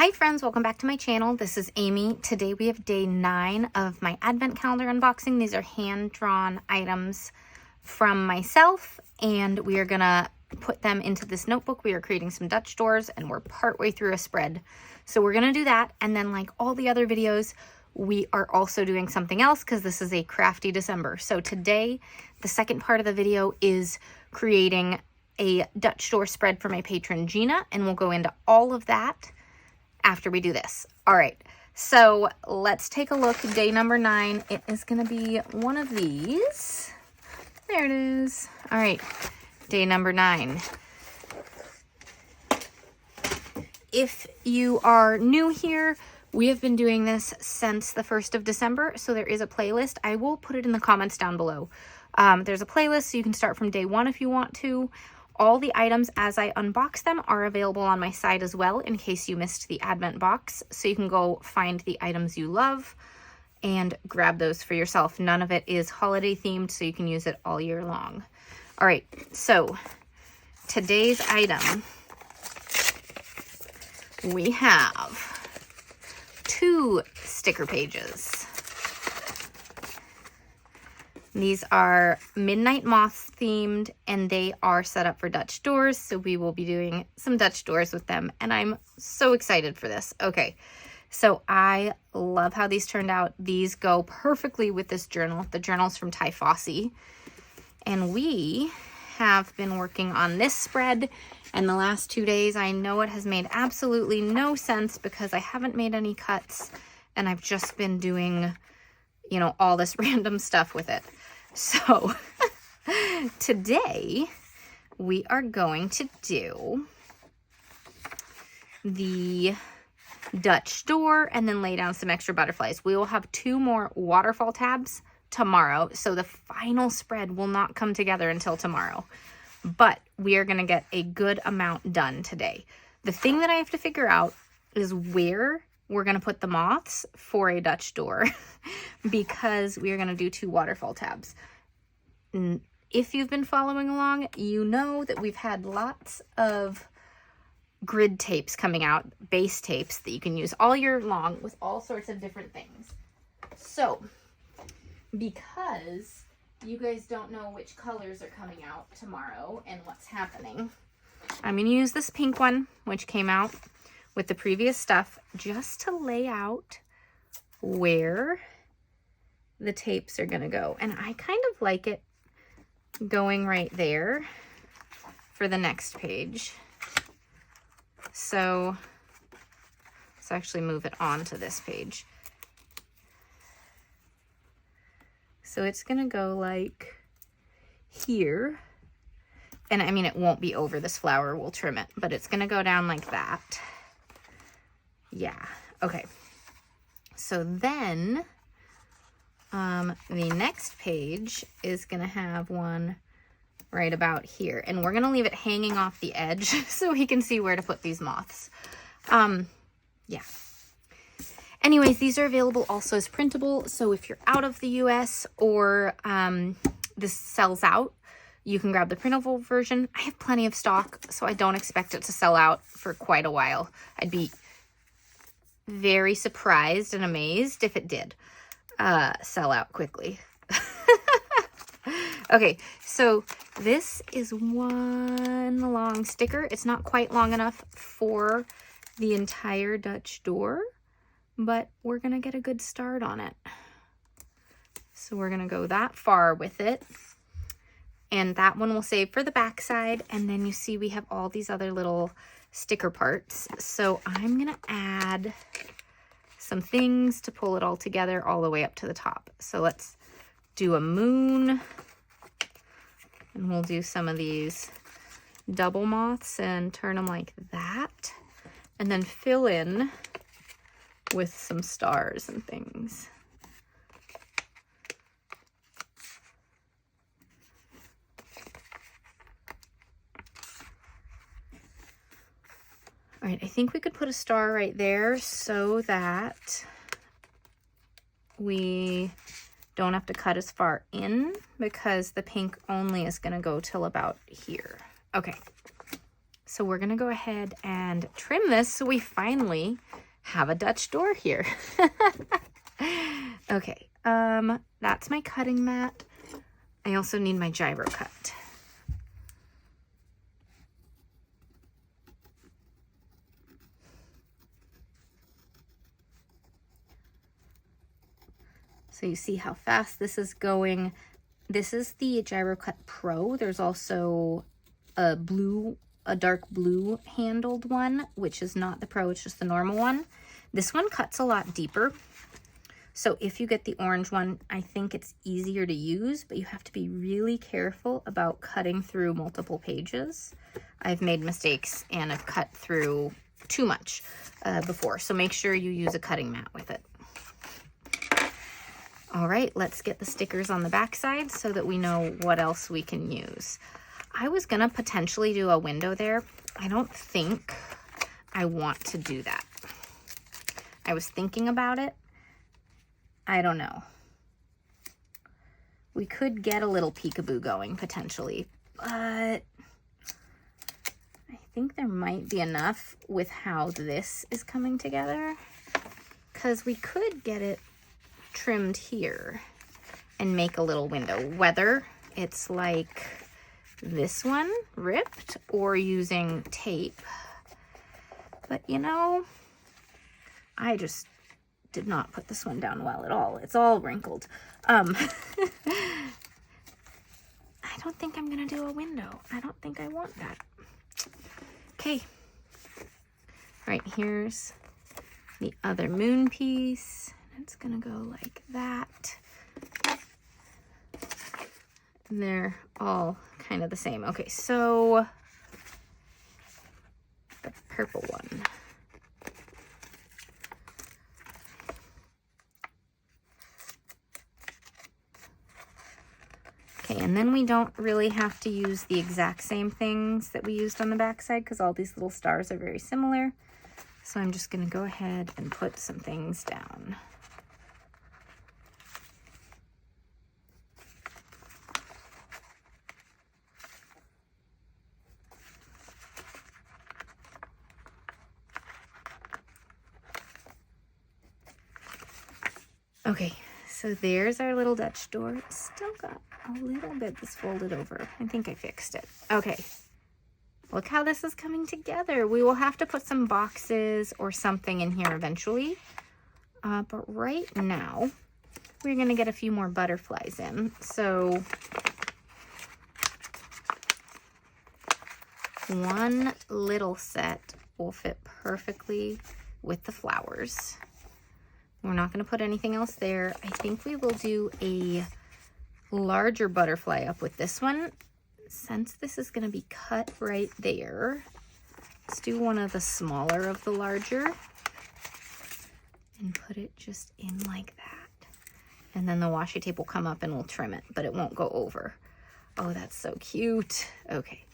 Hi friends, welcome back to my channel. This is Amy. Today we have day 9 of my advent calendar unboxing. These are hand-drawn items from myself, and we are gonna put them into this notebook. We are creating some Dutch doors, and we're partway through a spread. So we're gonna do that, and then like all the other videos, we are also doing something else because this is a crafty December. So today, the second part of the video is creating a Dutch door spread for my patron Gena, and we'll go into all of that after we do this. All right, so let's take a look. Day number 9. It is going to be one of these. There it is. All right, day number 9. If you are new here, we have been doing this since the 1st of December, so there is a playlist. I will put it in the comments down below. There's a playlist, so you can start from day 1 if you want to. All the items as I unbox them are available on my site as well in case you missed the advent box. So you can go find the items you love and grab those for yourself. None of it is holiday themed, so you can use it all year long. All right, so today's item, we have 2 sticker pages. These are Midnight Moths themed, and they are set up for Dutch doors, so we will be doing some Dutch doors with them, and I'm so excited for this. Okay, so I love how these turned out. These go perfectly with this journal. The journal's from Ty Fossey, and we have been working on this spread, and the last 2 days, I know it has made absolutely no sense because I haven't made any cuts, and I've just been doing, you know, all this random stuff with it. So today we are going to do the Dutch door and then lay down some extra butterflies. We will have 2 more waterfall tabs tomorrow, so the final spread will not come together until tomorrow, but we are going to get a good amount done today. The thing that I have to figure out is where we're going to put the moths for a Dutch door because we are going to do 2 waterfall tabs. And if you've been following along, you know that we've had lots of grid tapes coming out, base tapes that you can use all year long with all sorts of different things. So, because you guys don't know which colors are coming out tomorrow and what's happening, I'm going to use this pink one, which came out with the previous stuff, just to lay out where the tapes are gonna go. And I kind of like it going right there for the next page. So let's actually move it on to this page. So it's gonna go like here. And I mean, it won't be over this flower, we'll trim it, but it's gonna go down like that. Yeah, okay. So then the next page is gonna have one right about here, and we're gonna leave it hanging off the edge so we can see where to put these moths. Yeah. Anyways, these are available also as printable, so if you're out of the US or this sells out, you can grab the printable version. I have plenty of stock, so I don't expect it to sell out for quite a while. I'd be very surprised and amazed if it did sell out quickly. Okay, so this is one long sticker. It's not quite long enough for the entire Dutch door, but we're gonna get a good start on it. So we're gonna go that far with it. And that one we'll save for the back side. And then you see we have all these other little sticker parts. So I'm gonna add some things to pull it all together all the way up to the top. So let's do a moon. And we'll do some of these double moths and turn them like that. And then fill in with some stars and things. All right, I think we could put a star right there so that we don't have to cut as far in because the pink only is gonna go till about here. Okay, So we're gonna go ahead and trim this so we finally have a Dutch door here. Okay, that's my cutting mat. I also need my gyro cut. So you see how fast this is going. This is the Gyro Cut Pro. There's also a dark blue handled one, which is not the Pro, it's just the normal one. This one cuts a lot deeper. So if you get the orange one, I think it's easier to use, but you have to be really careful about cutting through multiple pages. I've made mistakes and I've cut through too much before. So make sure you use a cutting mat with it. All right, let's get the stickers on the back side so that we know what else we can use. I was gonna potentially do a window there. I don't think I want to do that. I was thinking about it. I don't know. We could get a little peekaboo going potentially, but I think there might be enough with how this is coming together, because we could get it trimmed here and make a little window, whether it's like this one ripped or using tape. But you know, I just did not put this one down well at all. It's all wrinkled. I don't think I'm gonna do a window. I don't think I want that. Okay. All right, here's the other moon piece. It's gonna go like that. And they're all kind of the same. Okay, so the purple one. Okay, and then we don't really have to use the exact same things that we used on the back side because all these little stars are very similar. So I'm just gonna go ahead and put some things down. Okay, so there's our little Dutch door. It's still got a little bit that's folded over. I think I fixed it. Okay, look how this is coming together. We will have to put some boxes or something in here eventually. But right now, we're gonna get a few more butterflies in. So one little set will fit perfectly with the flowers. We're not going to put anything else there. I think we will do a larger butterfly up with this one. Since this is going to be cut right there, let's do one of the smaller of the larger and put it just in like that. And then the washi tape will come up and we'll trim it, but it won't go over. Oh, that's so cute. Okay.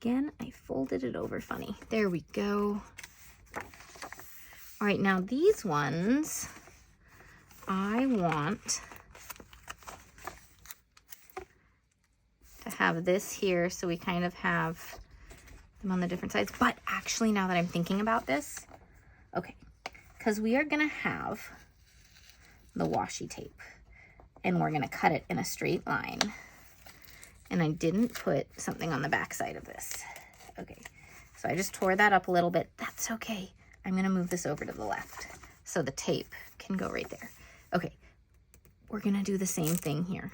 Again, I folded it over funny. There we go. All right, now these ones, I want to have this here so we kind of have them on the different sides. But actually, now that I'm thinking about this, okay, because we are gonna have the washi tape and we're gonna cut it in a straight line. And I didn't put something on the back side of this. Okay, so I just tore that up a little bit. That's okay. I'm gonna move this over to the left so the tape can go right there. Okay, we're gonna do the same thing here.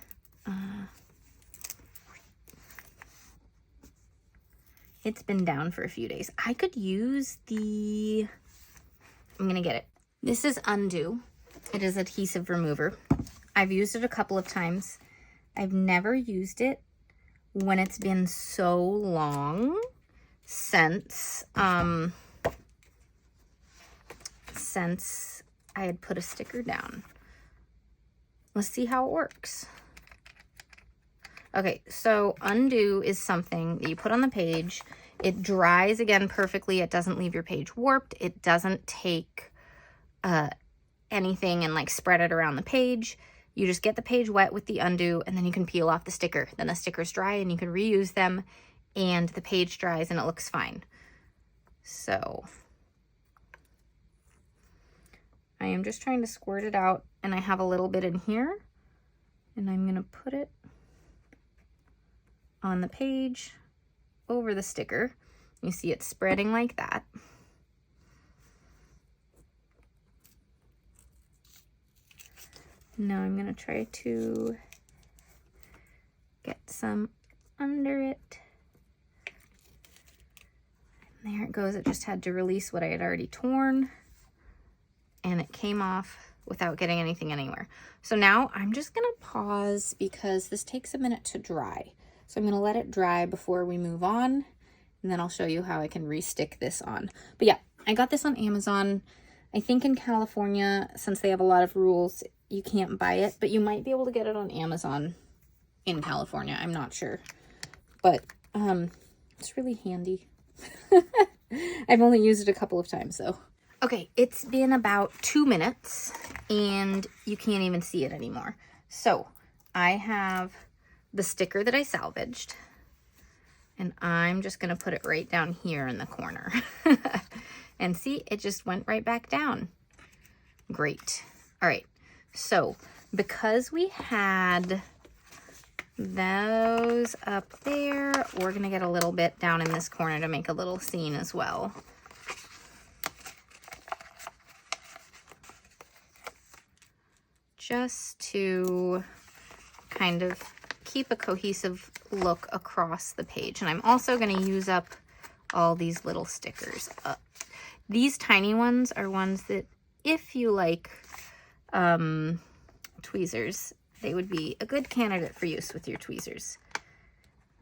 It's been down for a few days. I could use the, I'm gonna get it. This is Undo. It is adhesive remover. I've used it a couple of times. I've never used it when it's been so long since I had put a sticker down. Let's see how it works. Okay, so Undo is something that you put on the page. It dries again perfectly. It doesn't leave your page warped. It doesn't take anything and like spread it around the page. You just get the page wet with the Undo and then you can peel off the sticker. Then the stickers dry and you can reuse them and the page dries and it looks fine. So I am just trying to squirt it out, and I have a little bit in here, and I'm gonna put it on the page over the sticker. You see it spreading like that. Now I'm gonna try to get some under it. And there it goes. It just had to release what I had already torn, and it came off without getting anything anywhere. So now I'm just gonna pause because this takes a minute to dry. So I'm gonna let it dry before we move on, and then I'll show you how I can re-stick this on. But yeah, I got this on Amazon. I think in California, since they have a lot of rules, you can't buy it, but you might be able to get it on Amazon in California. I'm not sure, but it's really handy. I've only used it a couple of times though. Okay, it's been about 2 minutes and you can't even see it anymore. So I have the sticker that I salvaged, and I'm just gonna put it right down here in the corner. And see, it just went right back down. Great. All right, so because we had those up there, we're gonna get a little bit down in this corner to make a little scene as well. Just to kind of keep a cohesive look across the page. And I'm also gonna use up all these little stickers. These tiny ones are ones that, if you like tweezers, they would be a good candidate for use with your tweezers.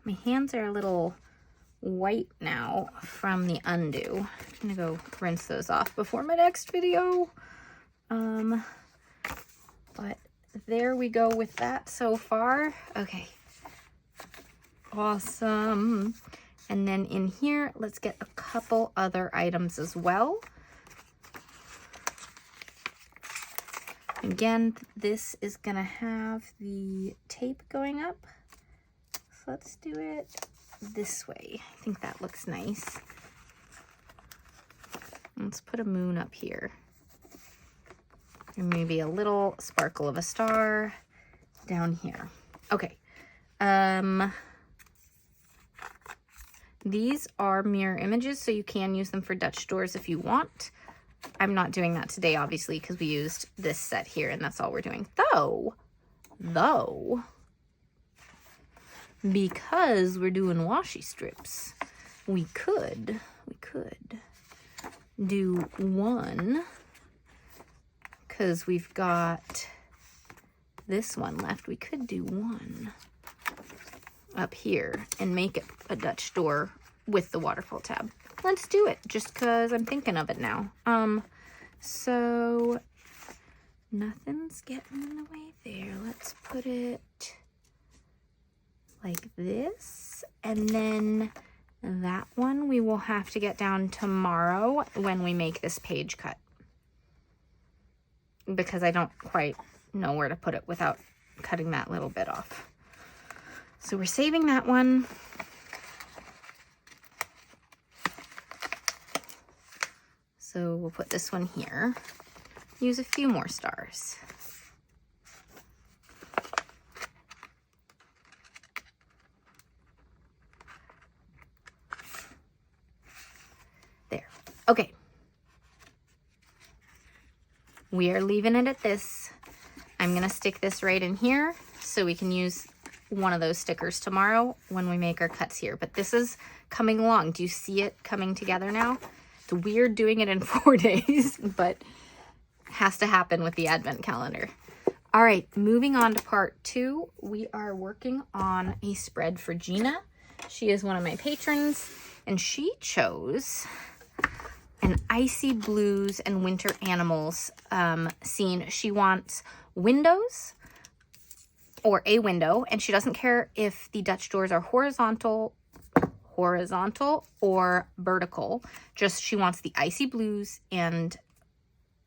My hands are a little white now from the undo. I'm gonna go rinse those off before my next video. But there we go with that so far. Okay, awesome. And then in here, let's get a couple other items as well. Again, this is gonna have the tape going up. So let's do it this way. I think that looks nice. Let's put a moon up here. And maybe a little sparkle of a star down here. Okay. These are mirror images, so you can use them for Dutch doors if you want. I'm not doing that today, obviously, because we used this set here, and that's all we're doing. Though, because we're doing washi strips, we could do one, because we've got this one left. We could do one up here and make it a Dutch door with the waterfall tab. Let's do it, just because I'm thinking of it now. So nothing's getting in the way there. Let's put it like this, and then that one we will have to get down tomorrow when we make this page cut, because I don't quite know where to put it without cutting that little bit off. So we're saving that one. So we'll put this one here. Use a few more stars. There. Okay. We are leaving it at this. I'm gonna stick this right in here so we can use one of those stickers tomorrow when we make our cuts here. But this is coming along. Do you see it coming together now? It's weird doing it in 4 days, but has to happen with the advent calendar. All right, moving on to part 2. We are working on a spread for Gena. She is one of my patrons, and she chose an icy blues and winter animals scene. She wants windows, or a window, and she doesn't care if the Dutch doors are horizontal or vertical. Just she wants the icy blues and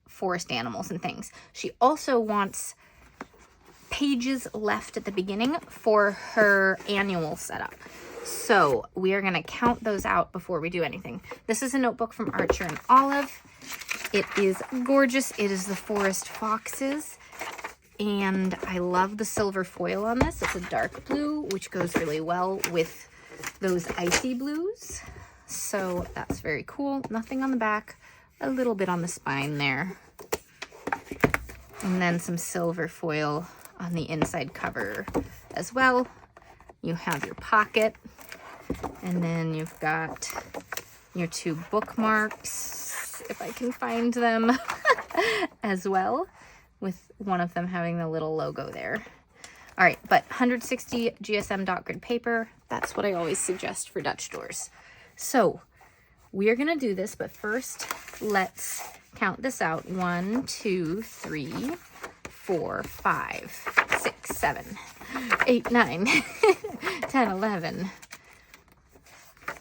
forest animals and things. She also wants pages left at the beginning for her annual setup. So we are going to count those out before we do anything. This is a notebook from Archer and Olive. It is gorgeous. It is the Forest Foxes. And I love the silver foil on this. It's a dark blue, which goes really well with those icy blues. So that's very cool. Nothing on the back, a little bit on the spine there. And then some silver foil on the inside cover as well. You have your pocket, and then you've got your 2 bookmarks, if I can find them, as well, with one of them having the little logo there. All right, but 160 GSM dot grid paper, that's what I always suggest for Dutch doors. So we are going to do this, but first let's count this out. 1, 2, 3, 4, 5, 6, 7, 8, 9, 10, 11,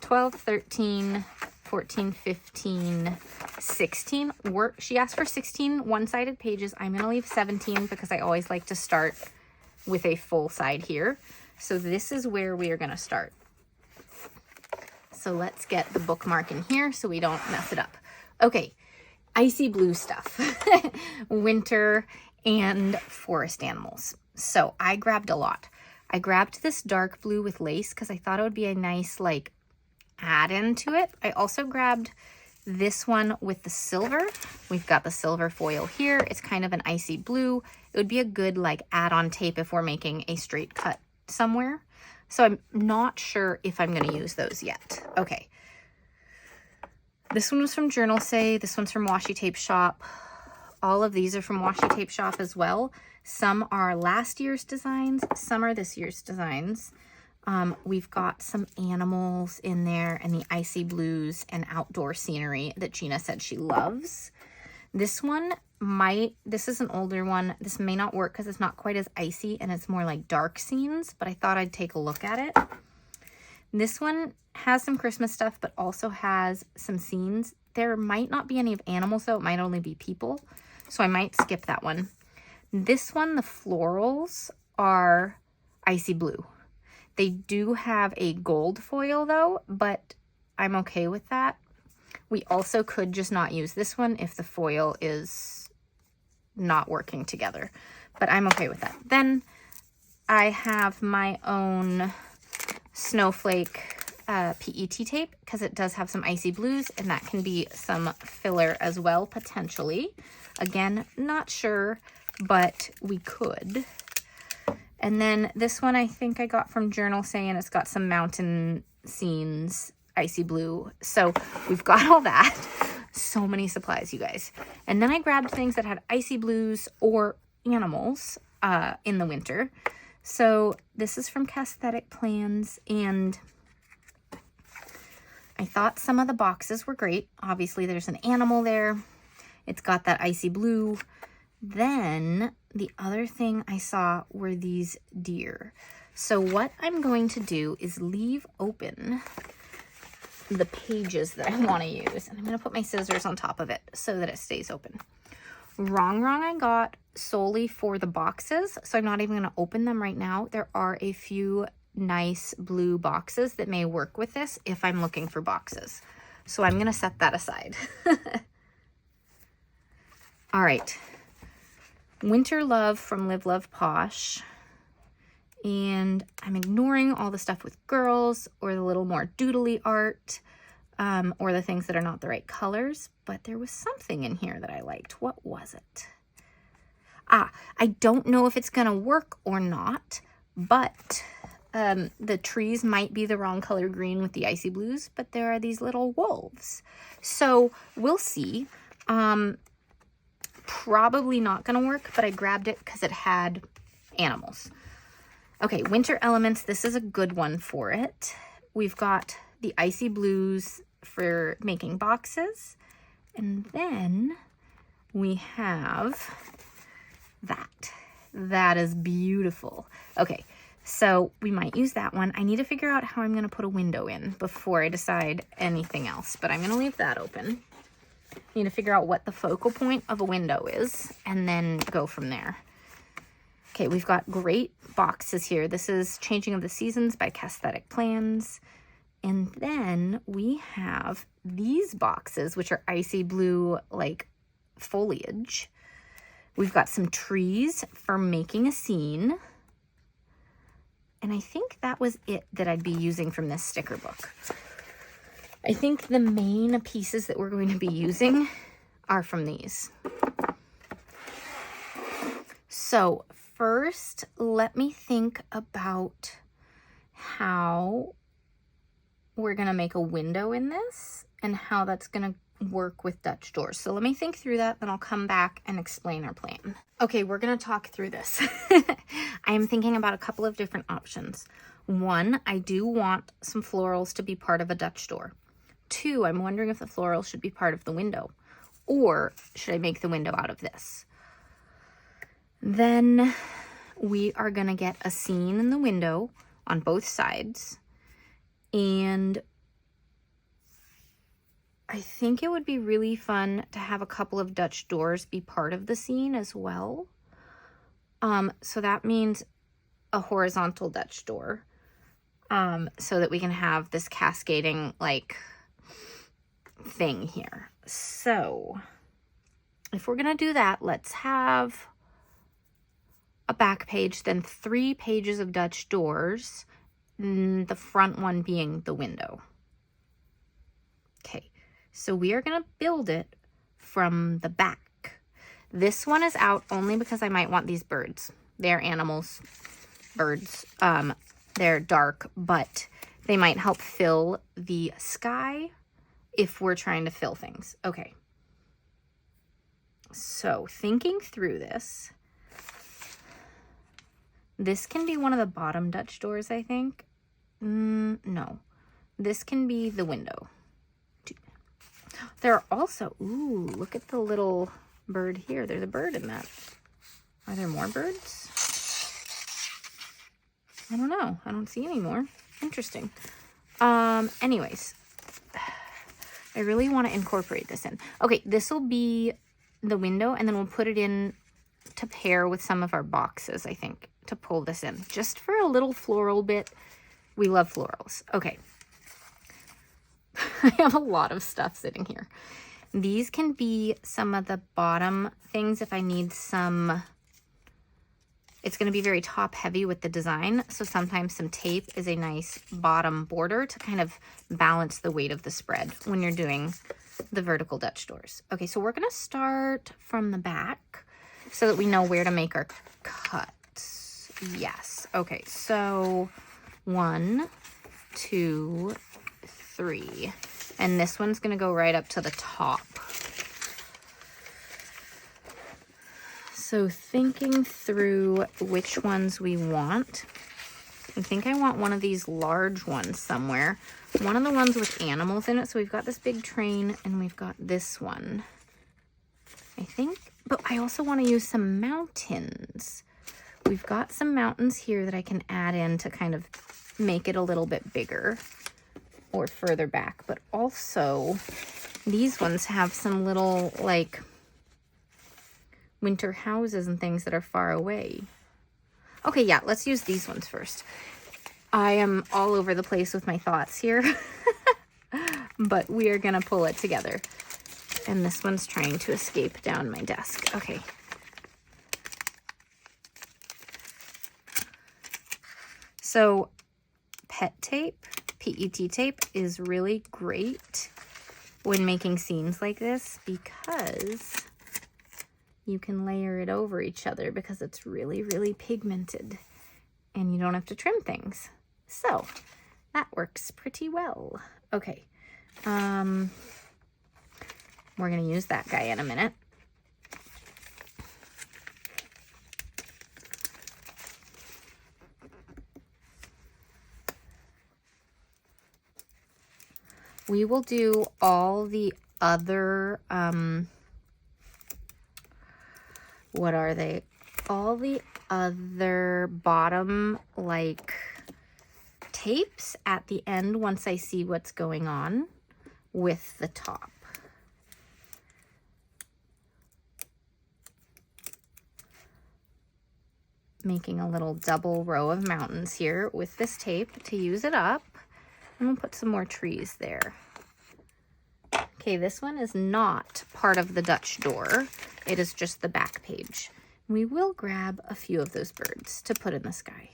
12, 13, 14, 15, 16. She asked for 16 one-sided pages. I'm going to leave 17 because I always like to start with a full side here. So this is where we are going to start. So let's get the bookmark in here so we don't mess it up. Okay, icy blue stuff. Winter and forest animals. So I grabbed a lot. I grabbed this dark blue with lace because I thought it would be a nice like add-in to it. I also grabbed this one with the silver. We've got the silver foil here. It's kind of an icy blue. It would be a good like add-on tape if we're making a straight cut somewhere. So I'm not sure if I'm going to use those yet. Okay. This one was from Journal Say. This one's from Washi Tape Shop. All of these are from Washi Tape Shop as well. Some are last year's designs. Some are this year's designs. We've got some animals in there and the icy blues and outdoor scenery that Gena said she loves. This one this is an older one. This may not work because it's not quite as icy and it's more like dark scenes, but I thought I'd take a look at it. This one has some Christmas stuff, but also has some scenes. There might not be any of animals though. It might only be people. So I might skip that one. This one, the florals are icy blue. They do have a gold foil though, but I'm okay with that. We also could just not use this one if the foil is not working together, but I'm okay with that. Then I have my own snowflake PET tape because it does have some icy blues and that can be some filler as well, potentially. Again, not sure, but we could. And then this one I think I got from Journal Say, and it's got some mountain scenes, icy blue. So we've got all that. So many supplies, you guys. And then I grabbed things that had icy blues or animals in the winter. So this is from Casthetic Plans, and I thought some of the boxes were great. Obviously, there's an animal there. It's got that icy blue. Then the other thing I saw were these deer. So what I'm going to do is leave open the pages that I want to use. And I'm going to put my scissors on top of it so that it stays open. Wrong I got solely for the boxes. So I'm not even going to open them right now. There are a few nice blue boxes that may work with this if I'm looking for boxes. So I'm going to set that aside. All right. Winter Love from Live Love Posh. And I'm ignoring all the stuff with girls or the little more doodly art or the things that are not the right colors. But there was something in here that I liked. What was it? I don't know if it's going to work or not, but the trees might be the wrong color green with the icy blues, but there are these little wolves. So we'll see. Probably not going to work, but I grabbed it because it had animals. Okay, Winter Elements. This is a good one for it. We've got the icy blues for making boxes. And then we have that. That is beautiful. Okay, so we might use that one. I need to figure out how I'm going to put a window in before I decide anything else, but I'm going to leave that open. I need to figure out what the focal point of a window is and then go from there. Okay, we've got great boxes here. This is Changing of the Seasons by Casthetic Plans. And then we have these boxes, which are icy blue, like foliage. We've got some trees for making a scene. And I think that was it that I'd be using from this sticker book. I think the main pieces that we're going to be using are from these. So first, let me think about how we're going to make a window in this and how that's going to work with Dutch doors. So let me think through that, then I'll come back and explain our plan. Okay, we're going to talk through this. I am thinking about a couple of different options. One, I do want some florals to be part of a Dutch door. Two, I'm wondering if the florals should be part of the window, or should I make the window out of this? Then we are going to get a scene in the window on both sides. And I think it would be really fun to have a couple of Dutch doors be part of the scene as well. So that means a horizontal Dutch door, so that we can have this cascading like thing here. So if we're gonna do that, let's have a back page, then 3 pages of Dutch doors, the front one being the window. Okay, so we are going to build it from the back. This one is out only because I might want these birds. They're animals, birds. They're dark, but they might help fill the sky if we're trying to fill things. Okay, so thinking through this, this can be one of the bottom Dutch doors, I think. No, this can be the window. There are also, ooh, look at the little bird here. There's a bird in that. Are there more birds? I don't know. I don't see any more. Interesting. Anyways, I really want to incorporate this in. Okay, this will be the window, and then we'll put it in to pair with some of our boxes, I think, to pull this in. Just for a little floral bit. We love florals. Okay. I have a lot of stuff sitting here. These can be some of the bottom things if I need some. It's going to be very top heavy with the design, so sometimes some tape is a nice bottom border to kind of balance the weight of the spread when you're doing the vertical Dutch doors. Okay, so we're going to start from the back so that we know where to make our cuts. Yes. Okay, so 1, 2, 3. And this one's going to go right up to the top. So thinking through which ones we want, I think I want one of these large ones somewhere. One of the ones with animals in it. So we've got this big train and we've got this one, I think. But I also want to use some mountains. We've got some mountains here that I can add in to kind of make it a little bit bigger or further back. But also these ones have some little like winter houses and things that are far away. Okay, yeah, let's use these ones first. I am all over the place with my thoughts here, but we are gonna pull it together. And this one's trying to escape down my desk. Okay. So PET tape, PET tape is really great when making scenes like this because you can layer it over each other because it's really, really pigmented and you don't have to trim things. So that works pretty well. Okay. We're going to use that guy in a minute. We will do all the other, what are they? All the other bottom, like, tapes at the end once I see what's going on with the top. making a little double row of mountains here with this tape to use it up. And we'll put some more trees there. Okay, this one is not part of the Dutch door. It is just the back page. We will grab a few of those birds to put in the sky.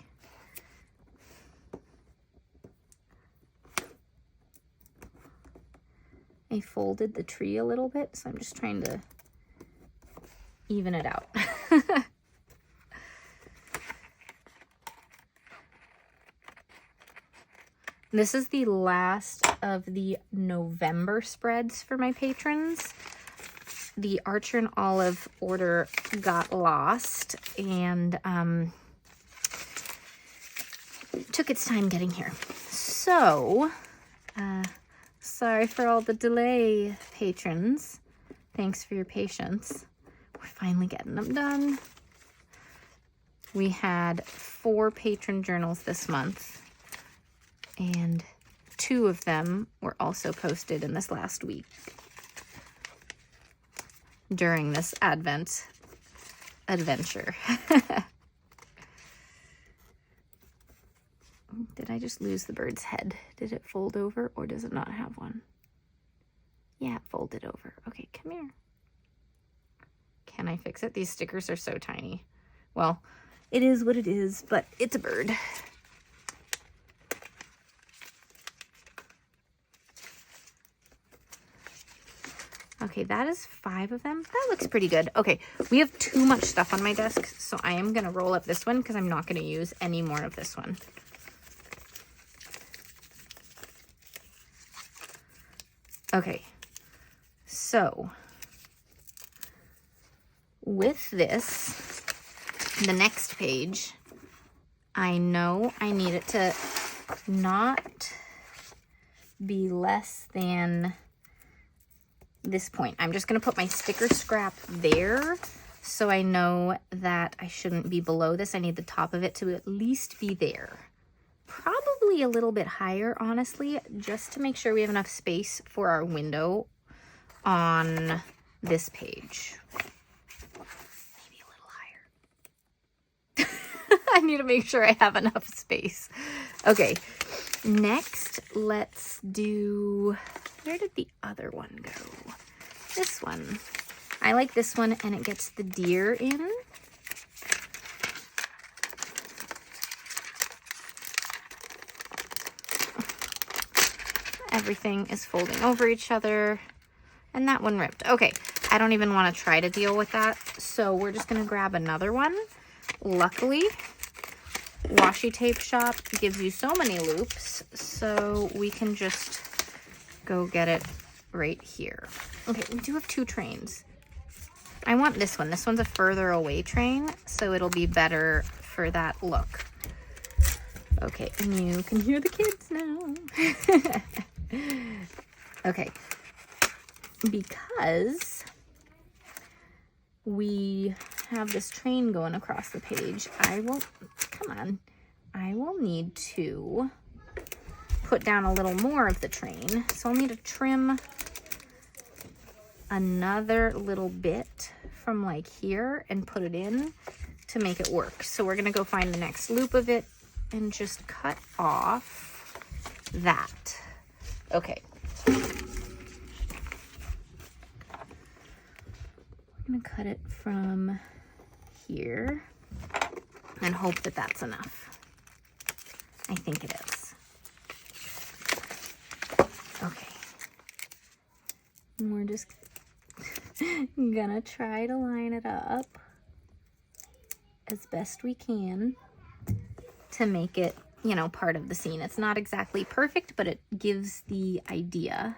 I folded the tree a little bit, so I'm just trying to even it out. This is the last of the November spreads for my patrons. The Archer and Olive order got lost and took its time getting here. So, sorry for all the delay, patrons. Thanks for your patience. We're finally getting them done. We had 4 patron journals this month, and 2 of them were also posted in this last week during this Advent adventure. Did I just lose the bird's head? Did it fold over, or does it not have one? Yeah, it folded over. Okay, come here. Can I fix it? These stickers are so tiny. Well, it is what it is, but it's a bird. Okay, that is 5 of them. That looks pretty good. Okay, we have too much stuff on my desk, so I am going to roll up this one because I'm not going to use any more of this one. Okay, so with this, the next page, I know I need it to not be less than this point. I'm just going to put my sticker scrap there so I know that I shouldn't be below this. I need the top of it to at least be there. Probably a little bit higher, honestly, just to make sure we have enough space for our window on this page. Maybe a little higher. I need to make sure I have enough space. Okay, next, let's do... Where did the other one go? This one. I like this one, and it gets the deer in. Everything is folding over each other, and that one ripped. Okay, I don't even want to try to deal with that, so we're just going to grab another one. Luckily, washi tape shop gives you so many loops, so we can just go get it right here. Okay, we do have 2 trains. I want this one. This one's a further away train, so it'll be better for that look. Okay, and you can hear the kids now. Okay, because we have this train going across the page, I will need to put down a little more of the train. So I'll need to trim another little bit from like here and put it in to make it work. So we're gonna go find the next loop of it and just cut off that. Okay. We're gonna cut it from here and hope that that's enough. I think it is. Okay. And we're just gonna try to line it up as best we can to make it, you know, part of the scene. It's not exactly perfect, but it gives the idea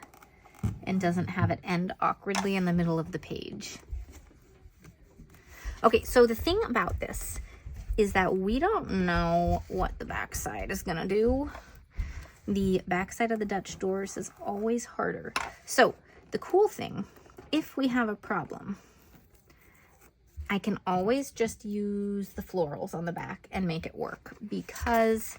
and doesn't have it end awkwardly in the middle of the page. Okay, so the thing about this is that we don't know what the back side is gonna do. The back side of the Dutch doors is always harder. So the cool thing, if we have a problem, I can always just use the florals on the back and make it work, because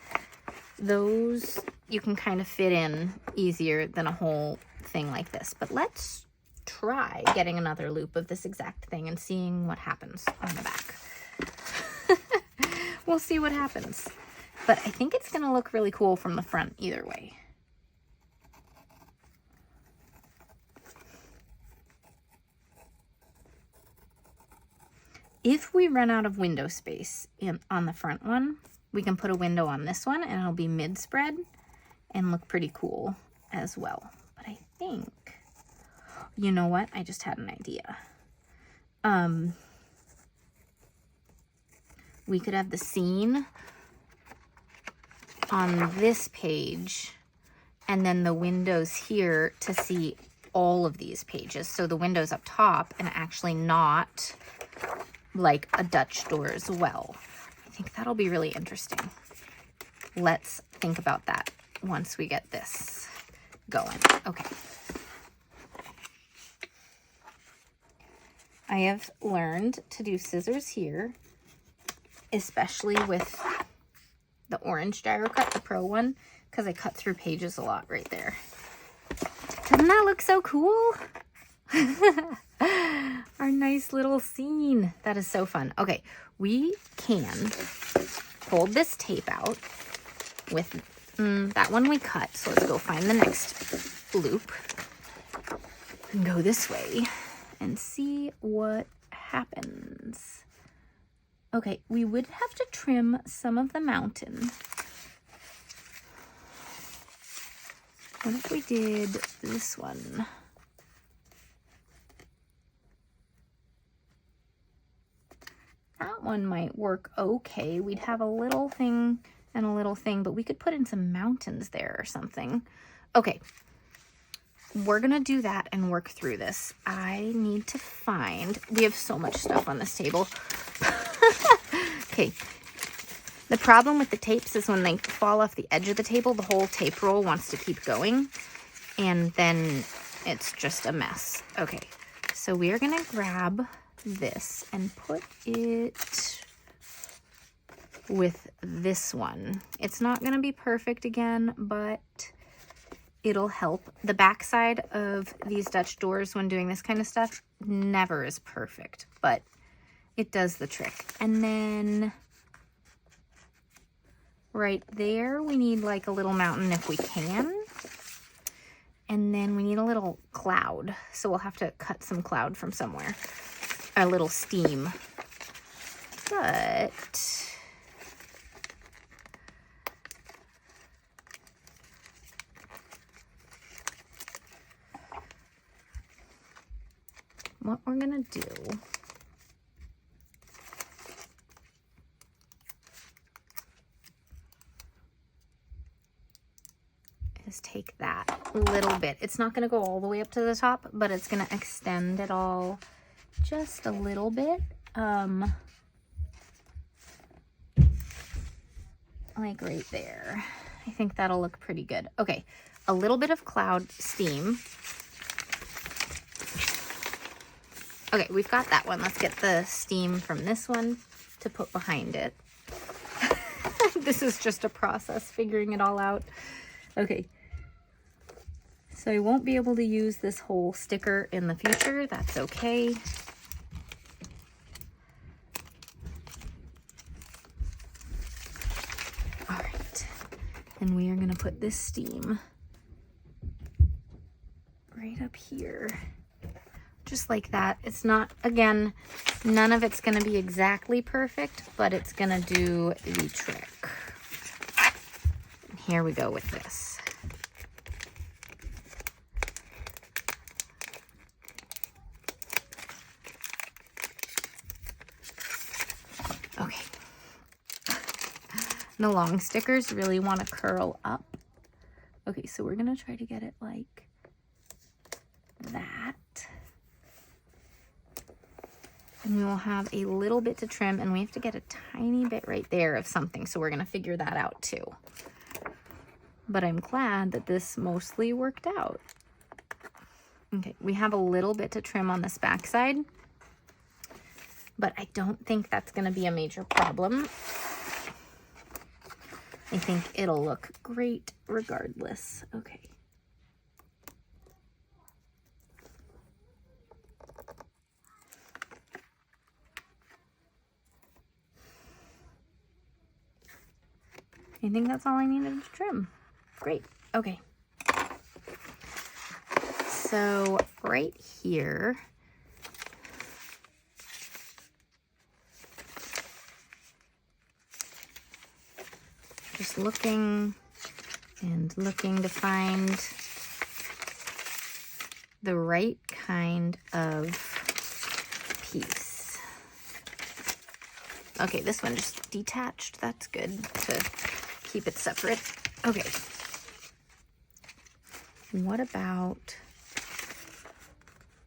those you can kind of fit in easier than a whole thing like this. But let's try getting another loop of this exact thing and seeing what happens on the back. We'll see what happens. But I think it's gonna look really cool from the front either way. If we run out of window space on the front one, we can put a window on this one and it'll be mid-spread and look pretty cool as well. But I think, you know what? I just had an idea. We could have the scene on this page and then the windows here to see all of these pages. So the windows up top and actually not like a Dutch door as well. I think that'll be really interesting. Let's think about that once we get this going. Okay. I have learned to do scissors here, especially with the orange gyro cut, the pro one, because I cut through pages a lot right there. Doesn't that look so cool? Our nice little scene. That is so fun. Okay, we can fold this tape out with that one we cut. So let's go find the next loop and go this way and see what happens. Okay, we would have to trim some of the mountain. What if we did this one? That one might work okay. We'd have a little thing and a little thing, but we could put in some mountains there or something. Okay, we're gonna do that and work through this. I need to find, we have so much stuff on this table. Okay, the problem with the tapes is when they fall off the edge of the table, the whole tape roll wants to keep going, and then it's just a mess. Okay, so we are gonna grab this and put it with this one. It's not gonna be perfect again, but it'll help. The backside of these Dutch doors when doing this kind of stuff never is perfect, but it does the trick. And then right there, we need like a little mountain if we can. And then we need a little cloud. So we'll have to cut some cloud from somewhere. A little steam. But what we're gonna do is take that little bit. It's not gonna go all the way up to the top, but it's gonna extend it all just a little bit. Like right there. I think that'll look pretty good. Okay, a little bit of cloud steam. Okay, we've got that one. Let's get the steam from this one to put behind it. This is just a process, figuring it all out. Okay. So I won't be able to use this whole sticker in the future. That's okay. All right. And we are going to put this steam right up here. Just like that. It's not, again, none of it's going to be exactly perfect, but it's going to do the trick. And here we go with this. Okay. The long stickers really want to curl up. Okay, so we're going to try to get it like that. And we will have a little bit to trim, and we have to get a tiny bit right there of something. So we're going to figure that out too. But I'm glad that this mostly worked out. Okay, we have a little bit to trim on this back side, but I don't think that's going to be a major problem. I think it'll look great regardless. Okay. I think that's all I needed to trim. Great. Okay. So right here, just looking and looking to find the right kind of piece. Okay, this one just detached. That's good to keep it separate. Okay. What about,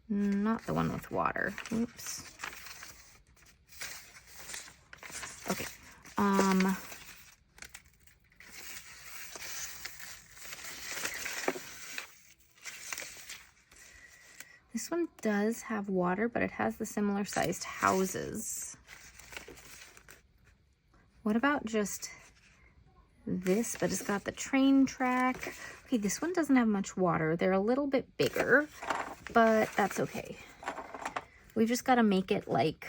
not the one with water. Oops. Okay. This one does have water, but it has the similar sized houses. What about just this, but it's got the train track? Okay, this one doesn't have much water. They're a little bit bigger, but that's okay. We've just got to make it like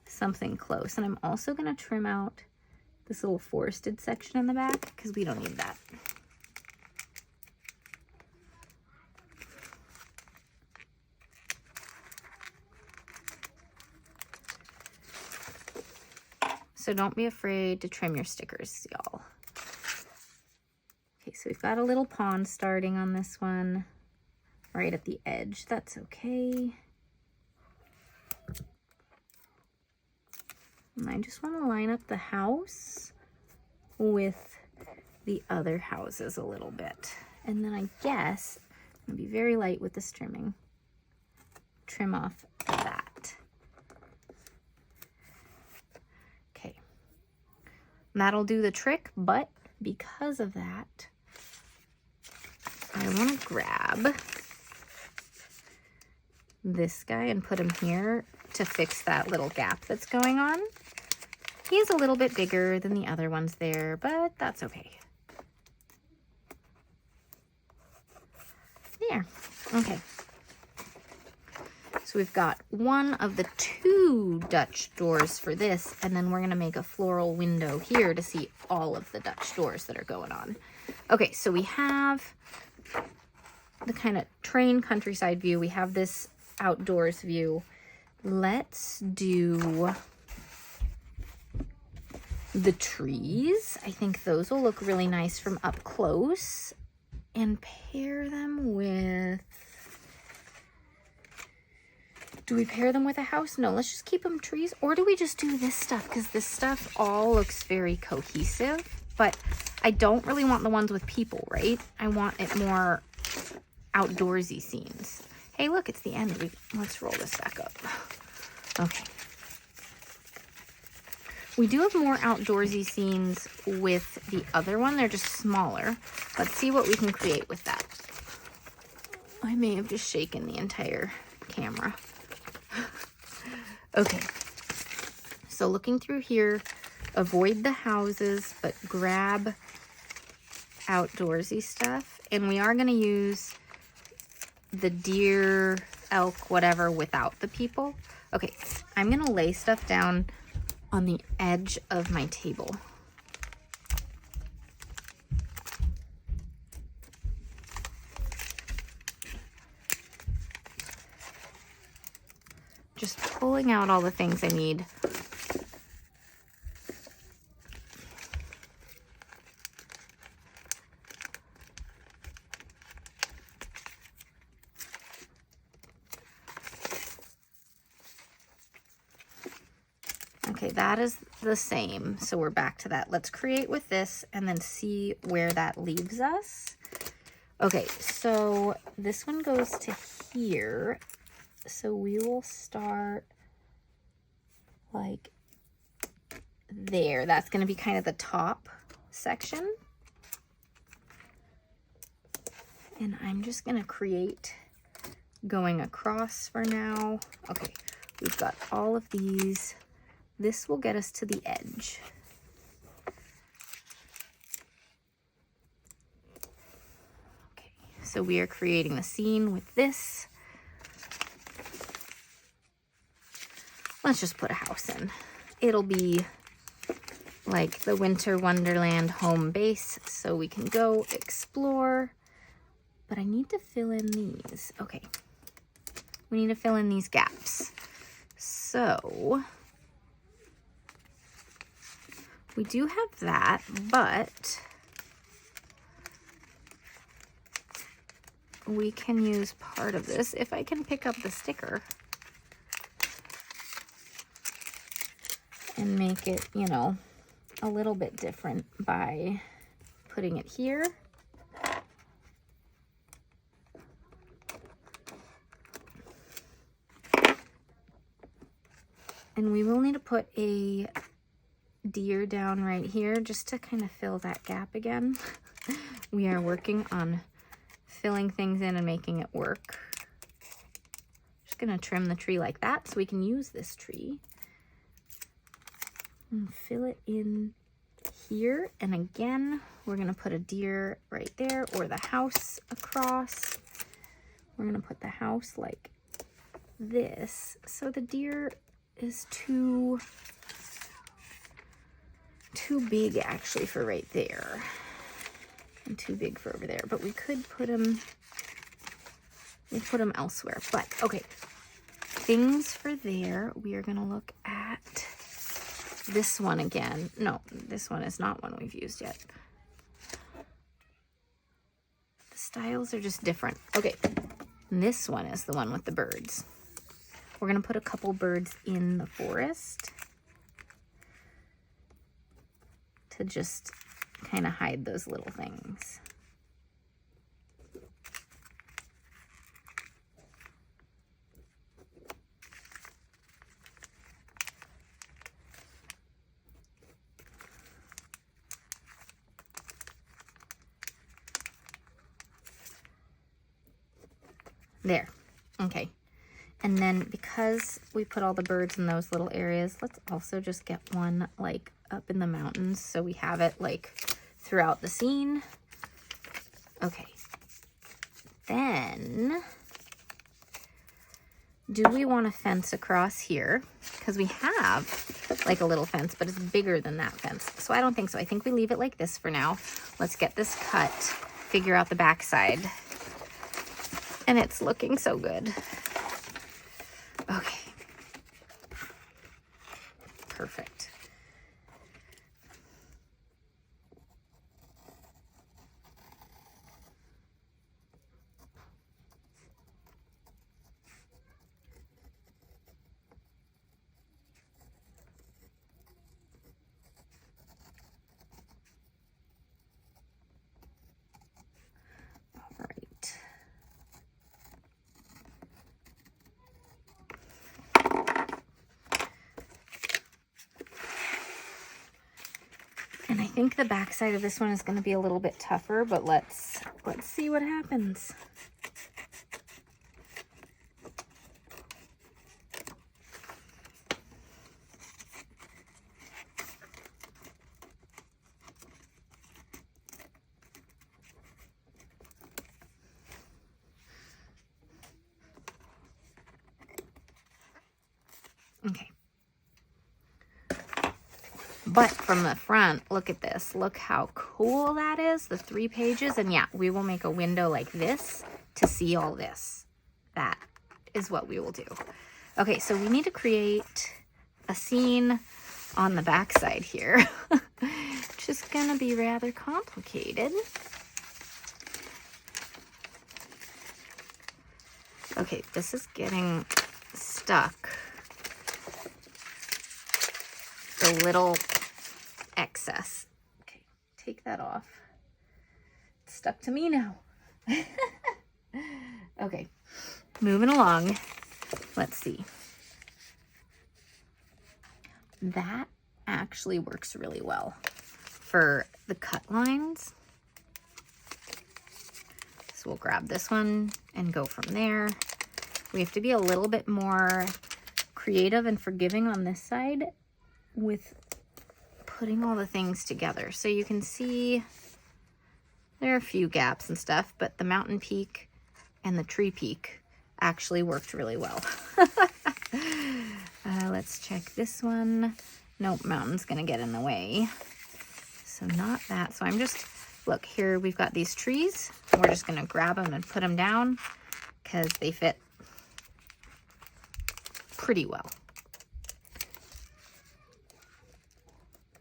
something close. And I'm also going to trim out this little forested section in the back because we don't need that. So don't be afraid to trim your stickers, y'all. Okay, so we've got a little pond starting on this one, right at the edge. That's okay. And I just want to line up the house with the other houses a little bit. And then I guess I'm going to be very light with this trimming. Trim off that. That'll do the trick, but because of that, I want to grab this guy and put him here to fix that little gap that's going on. He's a little bit bigger than the other ones there, but that's okay. There. Okay. So we've got one of the 2 Dutch doors for this, and then we're going to make a floral window here to see all of the Dutch doors that are going on. Okay, so we have the kind of train countryside view. We have this outdoors view. Let's do the trees. I think those will look really nice from up close. And pair them with... Do we pair them with a house? No, let's just keep them trees. Or do we just do this stuff? Because this stuff all looks very cohesive. But I don't really want the ones with people, right? I want it more outdoorsy scenes. Hey, look, it's the end. Let's roll this back up. Okay. We do have more outdoorsy scenes with the other one. They're just smaller. Let's see what we can create with that. I may have just shaken the entire camera. Okay, so looking through here, avoid the houses, but grab outdoorsy stuff. And we are going to use the deer, elk, whatever, without the people. Okay, I'm going to lay stuff down on the edge of my table. Just pulling out all the things I need. Okay, that is the same. So we're back to that. Let's create with this and then see where that leaves us. Okay, so this one goes to here. So we will start like there. That's going to be kind of the top section. And I'm just going to create going across for now. Okay, we've got all of these. This will get us to the edge. Okay, so we are creating the scene with this. Let's just put a house in. It'll be like the Winter Wonderland home base so we can go explore. But I need to fill in these. Okay. We need to fill in these gaps. So we do have that, but we can use part of this if I can pick up the sticker and make it, you know, a little bit different by putting it here. And we will need to put a deer down right here just to kind of fill that gap again. We are working on filling things in and making it work. Just gonna trim the tree like that so we can use this tree. And fill it in here. And again, we're gonna put a deer right there or the house across. We're gonna put the house like this. So the deer is too big actually for right there and too big for over there, but we could put them elsewhere. But okay, things for there, we are gonna look at this one again. No, this one is not one we've used yet. The styles are just different. Okay, and this one is the one with the birds. We're gonna put a couple birds in the forest to just kind of hide those little things. There, okay. And then because we put all the birds in those little areas, let's also just get one like up in the mountains so we have it like throughout the scene. Okay. Then, do we want a fence across here? Because we have like a little fence, but it's bigger than that fence. So I don't think so. I think we leave it like this for now. Let's get this cut, figure out the backside. And it's looking so good. Okay. Perfect. All right. And I think the backside of this one is going to be a little bit tougher, but let's see what happens. Okay. But from the front, look at this. Look how cool that is, the 3 pages. And yeah, we will make a window like this to see all this. That is what we will do. Okay, so we need to create a scene on the back side here, which is going to be rather complicated. Okay, this is getting stuck. The little excess. Okay, take that off. It's stuck to me now. Okay, moving along. Let's see. That actually works really well for the cut lines. So we'll grab this one and go from there. We have to be a little bit more creative and forgiving on this side with putting all the things together. So you can see there are a few gaps and stuff, but the mountain peak and the tree peak actually worked really well. Let's check this one. Nope, mountain's gonna get in the way. So not that. So I'm just, look here, we've got these trees. We're just gonna grab them and put them down because they fit pretty well.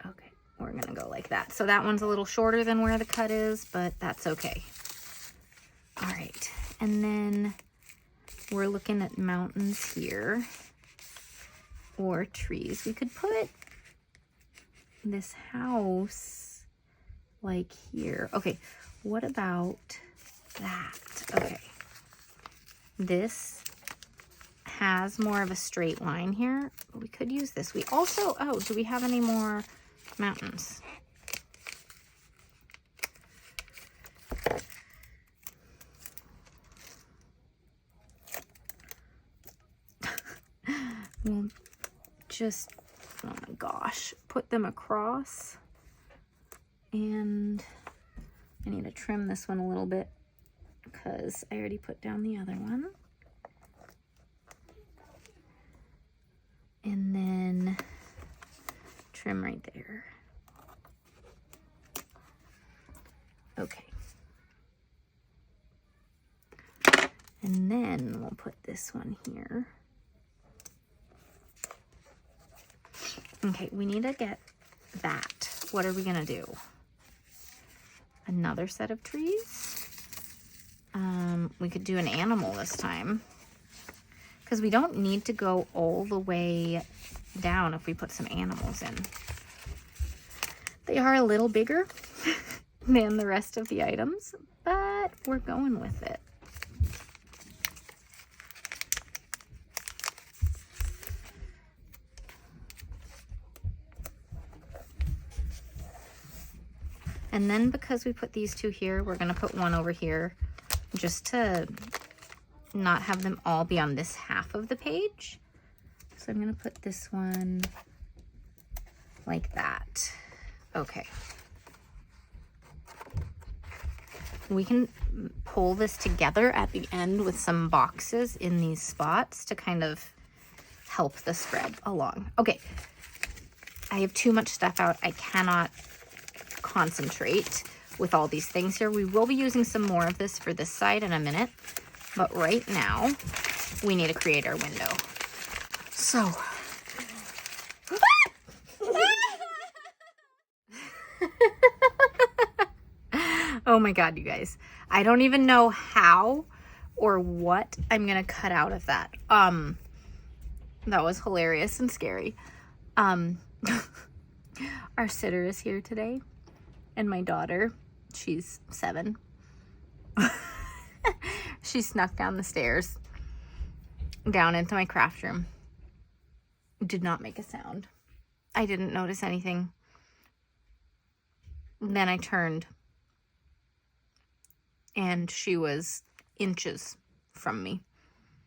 Okay, we're gonna go like that. So that one's a little shorter than where the cut is, but that's okay. All right, and then we're looking at mountains here or trees. We could put this house like here. Okay, what about that? Okay, this has more of a straight line here. We could use this. We also, oh, do we have any more mountains? We'll just, oh my gosh, put them across. And I need to trim this one a little bit because I already put down the other one. And then trim right there. Okay. And then we'll put this one here. Okay, we need to get that. What are we gonna do? Another set of trees? We could do an animal this time. Because we don't need to go all the way down if we put some animals in. They are a little bigger than the rest of the items, but we're going with it. And then because we put these two here, we're gonna put one over here just to not have them all be on this half of the page. So I'm gonna put this one like that. Okay. We can pull this together at the end with some boxes in these spots to kind of help the spread along. Okay, I have too much stuff out. I cannot concentrate with all these things here. We will be using some more of this for this side in a minute, but right now we need to create our window. So oh my God, you guys, I don't even know how or what I'm gonna cut out of that. That was hilarious and scary. Our sitter is here today, and my daughter, she's 7. She snuck down the stairs, down into my craft room. Did not make a sound. I didn't notice anything. Then I turned, and she was inches from me.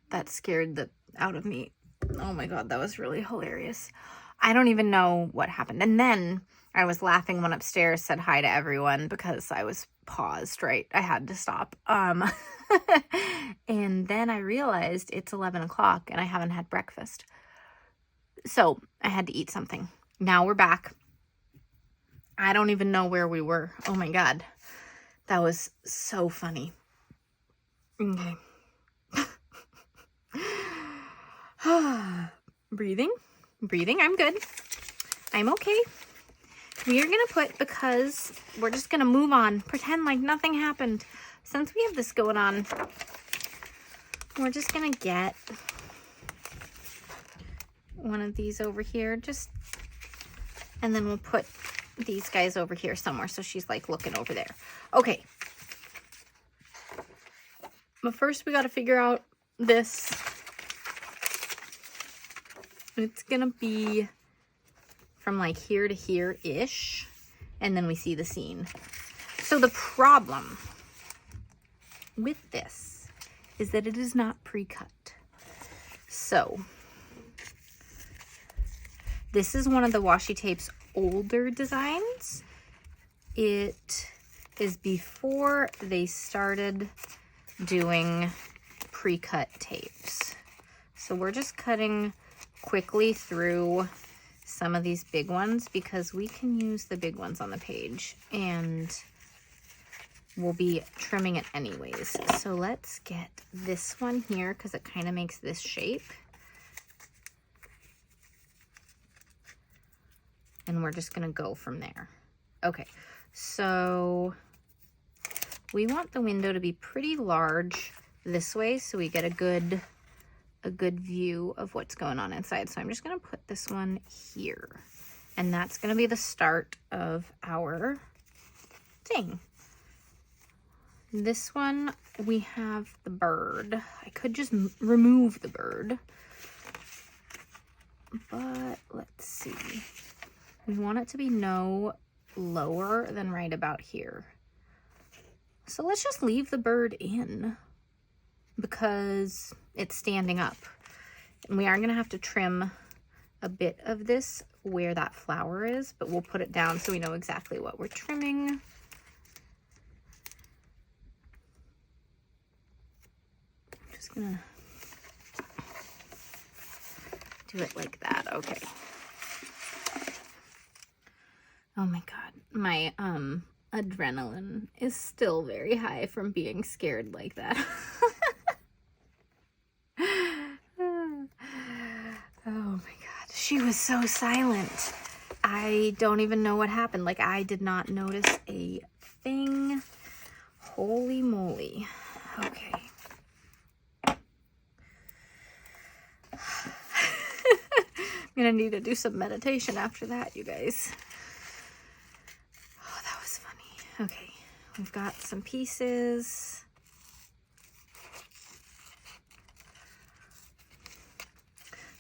That scared the out of me. Oh my God, that was really hilarious. I don't even know what happened. And then I was laughing when upstairs, said hi to everyone because I was paused, right? I had to stop. And then I realized it's 11 o'clock and I haven't had breakfast. So I had to eat something. Now we're back. I don't even know where we were. Oh my God. That was so funny. Okay. Breathing. I'm good. I'm okay. We are going to put, because we're just going to move on, pretend like nothing happened. Since we have this going on, we're just going to get one of these over here, and then we'll put these guys over here somewhere. So she's like looking over there. Okay. But first we got to figure out this. It's going to be from like here to here-ish, and then we see the scene. So the problem with this is that it is not pre-cut. So this is one of the washi tape's older designs. It is before they started doing pre-cut tapes. So we're just cutting quickly through some of these big ones because we can use the big ones on the page and we'll be trimming it anyways. So let's get this one here because it kind of makes this shape. And we're just gonna go from there. Okay, so we want the window to be pretty large this way so we get a good view of what's going on inside. So I'm just gonna put this one here. And that's gonna be the start of our thing. This one, we have the bird. I could just remove the bird, but let's see. We want it to be no lower than right about here. So let's just leave the bird in because it's standing up. And we are gonna have to trim a bit of this where that flower is, but we'll put it down so we know exactly what we're trimming. I'm just gonna do it like that, okay. Oh my God, my adrenaline is still very high from being scared like that. Oh my God, she was so silent. I don't even know what happened. Like, I did not notice a thing. Holy moly. Okay. I'm gonna need to do some meditation after that, you guys. Oh, that was funny. Okay, we've got some pieces.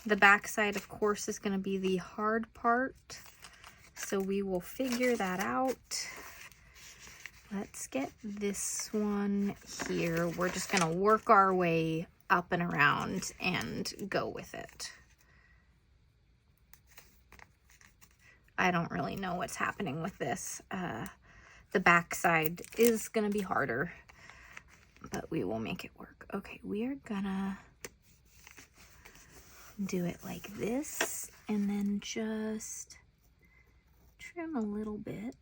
The back side, of course, is going to be the hard part, so we will figure that out. Let's get this one here. We're just going to work our way up and around and go with it. I don't really know what's happening with this. The back side is going to be harder, but we will make it work. Okay, we are gonna do it like this and then just trim a little bit.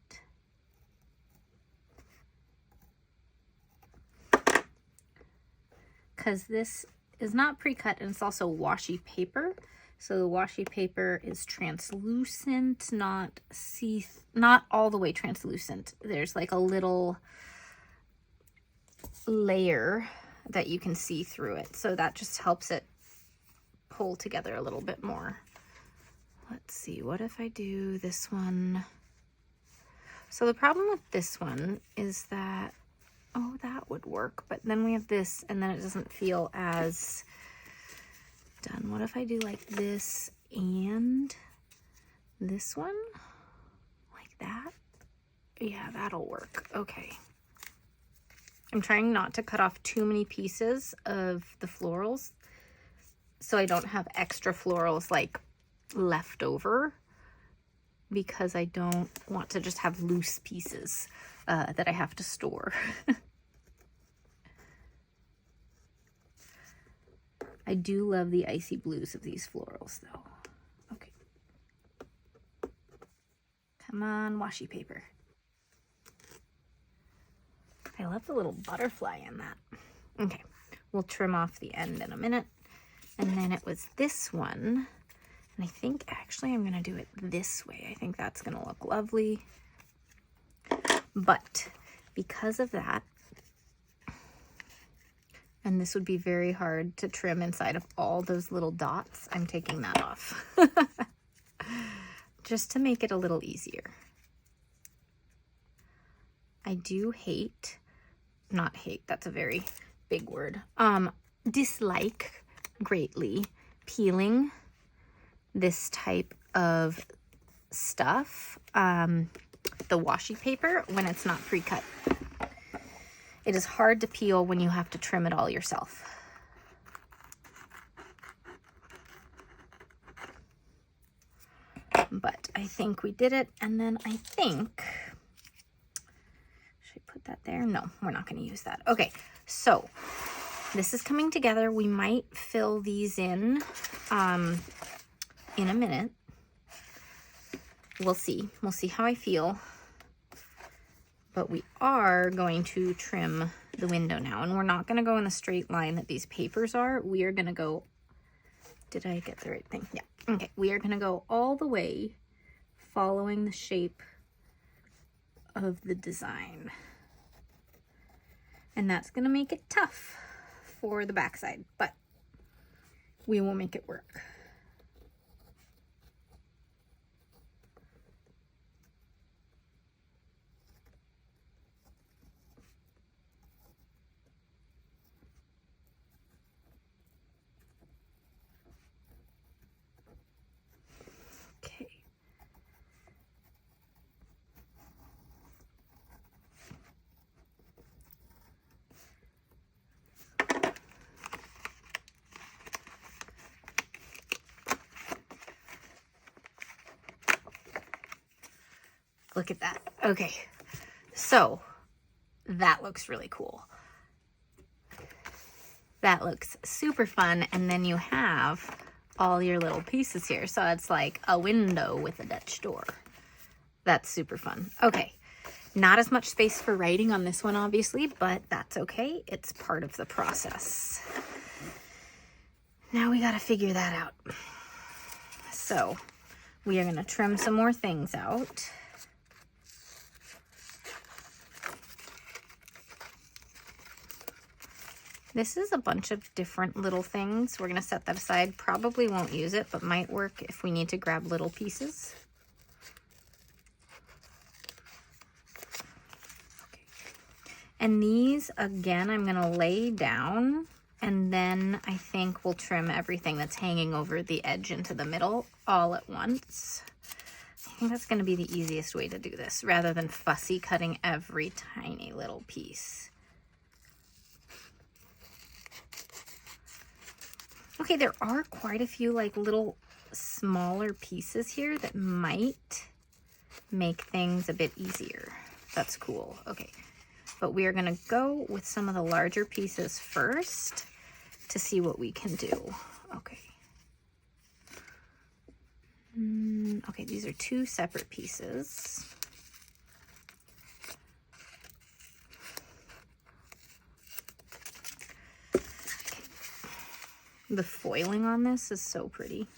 Because this is not pre-cut and it's also washi paper. So the washi paper is translucent, not all the way translucent. There's like a little layer that you can see through it. So that just helps it pull together a little bit more. Let's see, what if I do this one? So the problem with this one is that, oh, that would work, but then we have this and then it doesn't feel as done. What if I do like this and this one? Like that? Yeah, that'll work. Okay. I'm trying not to cut off too many pieces of the florals so I don't have extra florals like left over, because I don't want to just have loose pieces that I have to store. I do love the icy blues of these florals though. Okay. Come on, washi paper. I love the little butterfly in that. Okay, we'll trim off the end in a minute. And then it was this one. And I think actually I'm gonna do it this way. I think that's gonna look lovely. But because of that, and this would be very hard to trim inside of all those little dots, I'm taking that off. Just to make it a little easier. I do not hate, that's a very big word, dislike greatly peeling this type of stuff, the washi paper, when it's not pre-cut. It is hard to peel when you have to trim it all yourself. But I think we did it, and then I think, should I put that there? No, we're not going to use that. Okay, so this is coming together. We might fill these in a minute. we'll see. We'll see how I feel. But we are going to trim the window now, and we're not going to go in the straight line that these papers are. We are going to go, did I get the right thing? Yeah. Okay, we are going to go all the way following the shape of the design. And that's going to make it tough for the backside, but we will make it work. Okay. Look at that. Okay, so that looks really cool. That looks super fun. And then you have all your little pieces here. So it's like a window with a Dutch door. That's super fun. Okay, not as much space for writing on this one, obviously, but that's okay. It's part of the process. Now we got to figure that out. So we are going to trim some more things out. This is a bunch of different little things. We're going to set that aside. Probably won't use it, but might work if we need to grab little pieces. Okay. And these, again, I'm going to lay down, and then I think we'll trim everything that's hanging over the edge into the middle all at once. I think that's going to be the easiest way to do this, rather than fussy cutting every tiny little piece. Okay, there are quite a few like little smaller pieces here that might make things a bit easier. That's cool. Okay, but we are gonna go with some of the larger pieces first to see what we can do. Okay. Okay, these are two separate pieces. The foiling on this is so pretty.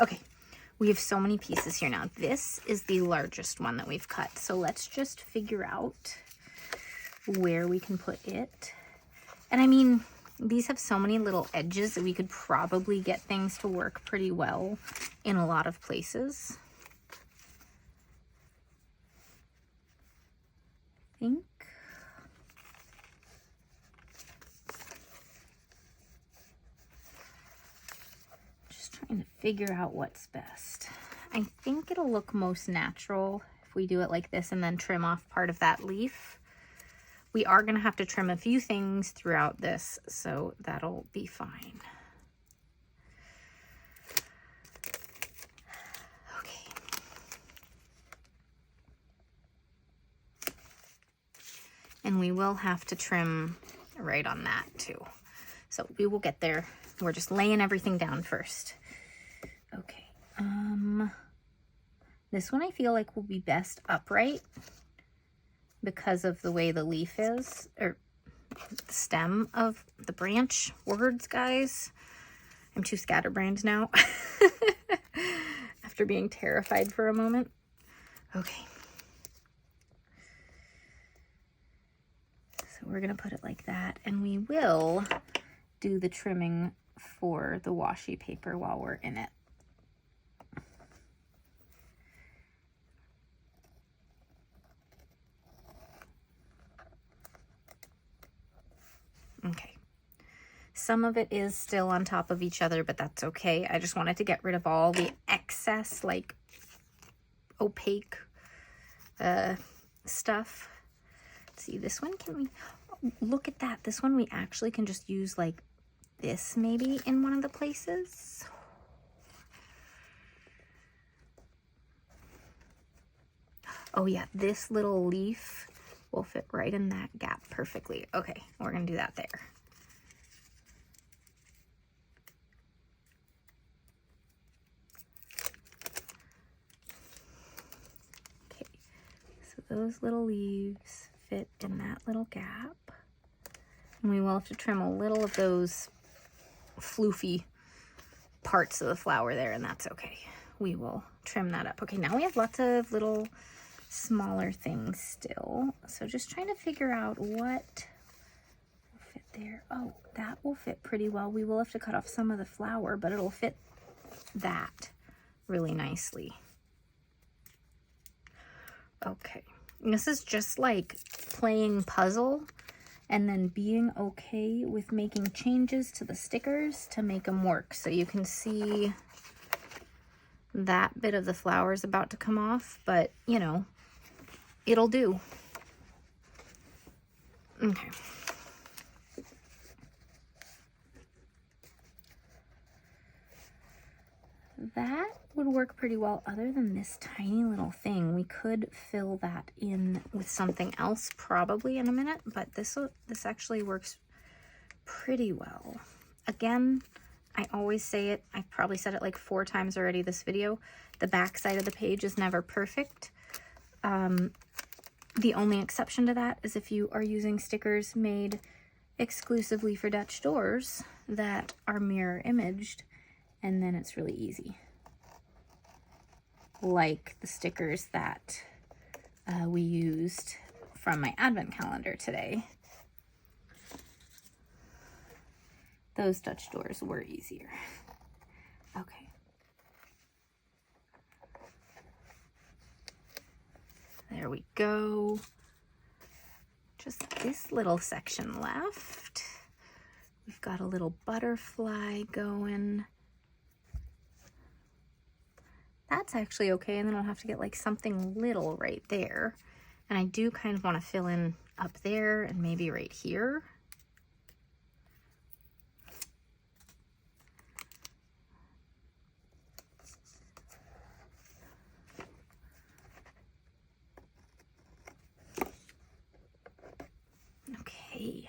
Okay, we have so many pieces here now. This is the largest one that we've cut. So let's just figure out where we can put it. And I mean, these have so many little edges that we could probably get things to work pretty well in a lot of places. I think. Trying to figure out what's best. I think it'll look most natural if we do it like this and then trim off part of that leaf. We are going to have to trim a few things throughout this, so that'll be fine. Okay. And we will have to trim right on that too. So we will get there. We're just laying everything down first. Okay. This one I feel like will be best upright because of the way the leaf is, or the stem of the branch. Words, guys. I'm too scatterbrained now after being terrified for a moment. Okay. So we're going to put it like that, and we will do the trimming for the washi paper while we're in it. Okay. Some of it is still on top of each other, but that's okay. I just wanted to get rid of all the excess, like, opaque stuff. Let's see, this one, can we, look at that. This one we actually can just use like this maybe in one of the places. Oh yeah, this little leaf will fit right in that gap perfectly. Okay, we're gonna do that there. those little leaves fit in that little gap. And we will have to trim a little of those floofy parts of the flower there, and that's okay. We will trim that up. Okay, now we have lots of little smaller things still. So just trying to figure out what will fit there. Oh, that will fit pretty well. We will have to cut off some of the flower, but it'll fit that really nicely. Okay, and this is just like playing puzzle and then being okay with making changes to the stickers to make them work. So you can see that bit of the flower is about to come off, but you know, it'll do. Okay. That would work pretty well. Other than this tiny little thing, we could fill that in with something else probably in a minute, but this actually works pretty well. Again, I always say it, I probably said it like 4 times already this video, the back side of the page is never perfect. The only exception to that is if you are using stickers made exclusively for Dutch doors that are mirror imaged, and then it's really easy. Like the stickers that we used from my advent calendar today. Those Dutch doors were easier. Okay. There we go. Just this little section left. We've got a little butterfly going. That's actually okay, and then I'll have to get like something little right there. And I do kind of want to fill in up there and maybe right here. Okay,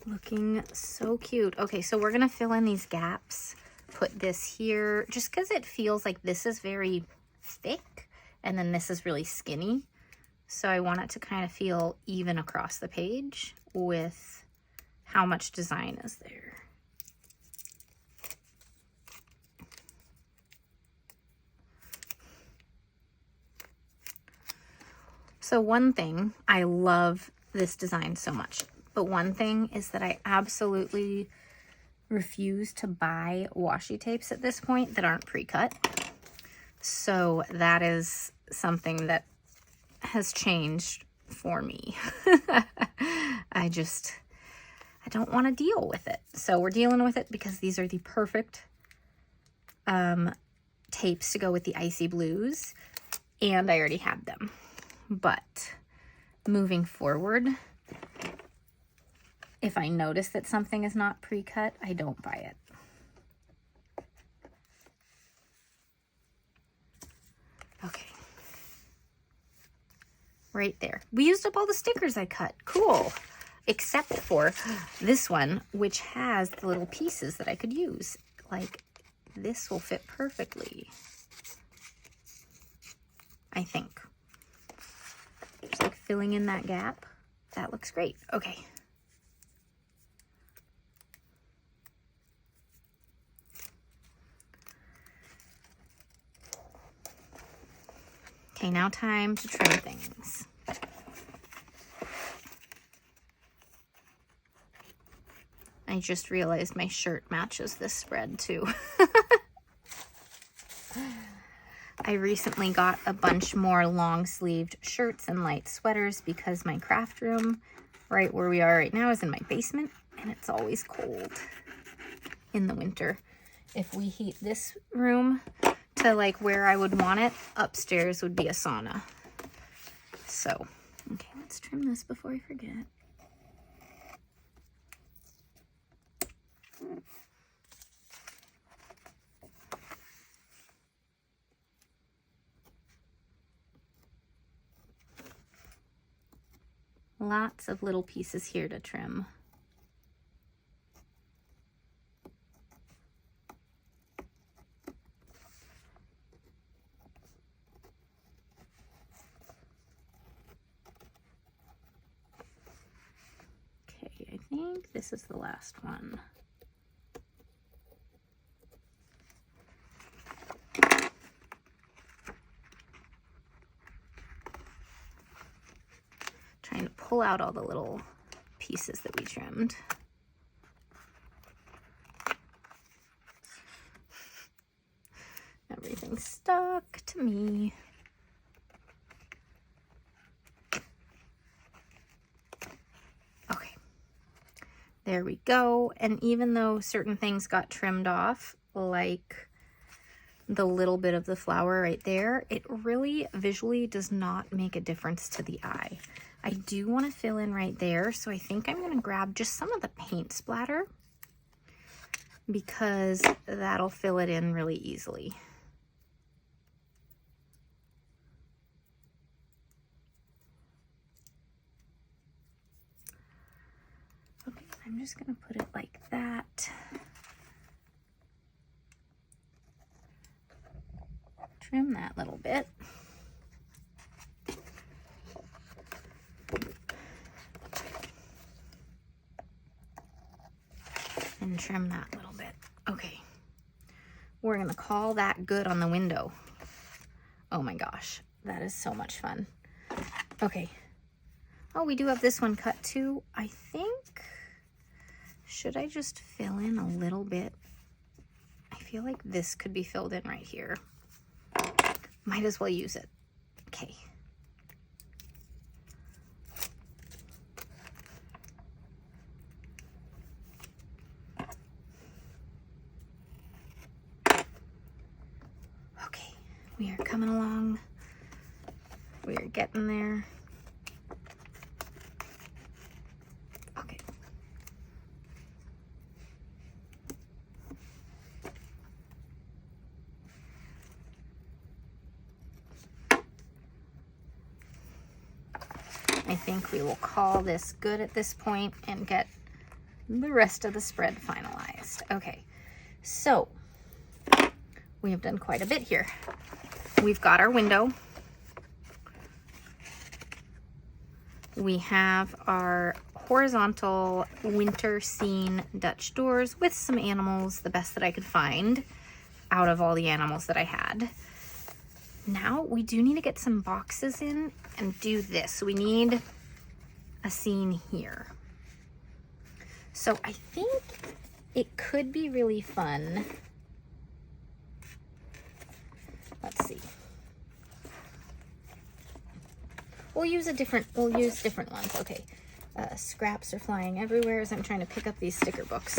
looking so cute. Okay, so we're gonna fill in these gaps. Put this here just because it feels like this is very thick and then this is really skinny. So I want it to kind of feel even across the page with how much design is there. So one thing, I love this design so much, but one thing is that I absolutely refuse to buy washi tapes at this point that aren't pre-cut. So that is something that has changed for me. I don't want to deal with it. So we're dealing with it because these are the perfect tapes to go with the icy blues, and I already had them. But moving forward, if I notice that something is not pre-cut, I don't buy it. Okay. Right there. We used up all the stickers I cut. Cool. Except for this one, which has the little pieces that I could use. Like, this will fit perfectly. I think. Just like filling in that gap. That looks great. Okay. Okay, now time to trim things. I just realized my shirt matches this spread too. I recently got a bunch more long-sleeved shirts and light sweaters because my craft room, right where we are right now, is in my basement, and it's always cold in the winter. If we heat this room to like where I would want it, upstairs would be a sauna. So, okay, let's trim this before I forget. Lots of little pieces here to trim. think this is the last one. Trying to pull out all the little pieces that we trimmed. Everything's stuck to me. Okay, there we go. And even though certain things got trimmed off, like the little bit of the flower right there, it really visually does not make a difference to the eye. I do want to fill in right there, so I think I'm going to grab just some of the paint splatter because that'll fill it in really easily. Okay, I'm just going to put it like that. Trim that little bit. And trim that little bit. Okay. We're going to call that good on the window. Oh my gosh, that is so much fun. Okay. Oh, we do have this one cut too. I think, should I just fill in a little bit? I feel like this could be filled in right here. Might as well use it. Okay. Okay, we are coming along. We are getting there. Okay. I think we will call this good at this point and get the rest of the spread finalized. Okay, so we have done quite a bit here. We've got our window. We have our horizontal winter scene Dutch doors with some animals, the best that I could find out of all the animals that I had. Now we do need to get some boxes in and do this. So we need a scene here. So I think it could be really fun. Let's see. We'll use different ones. Okay. Scraps are flying everywhere as I'm trying to pick up these sticker books.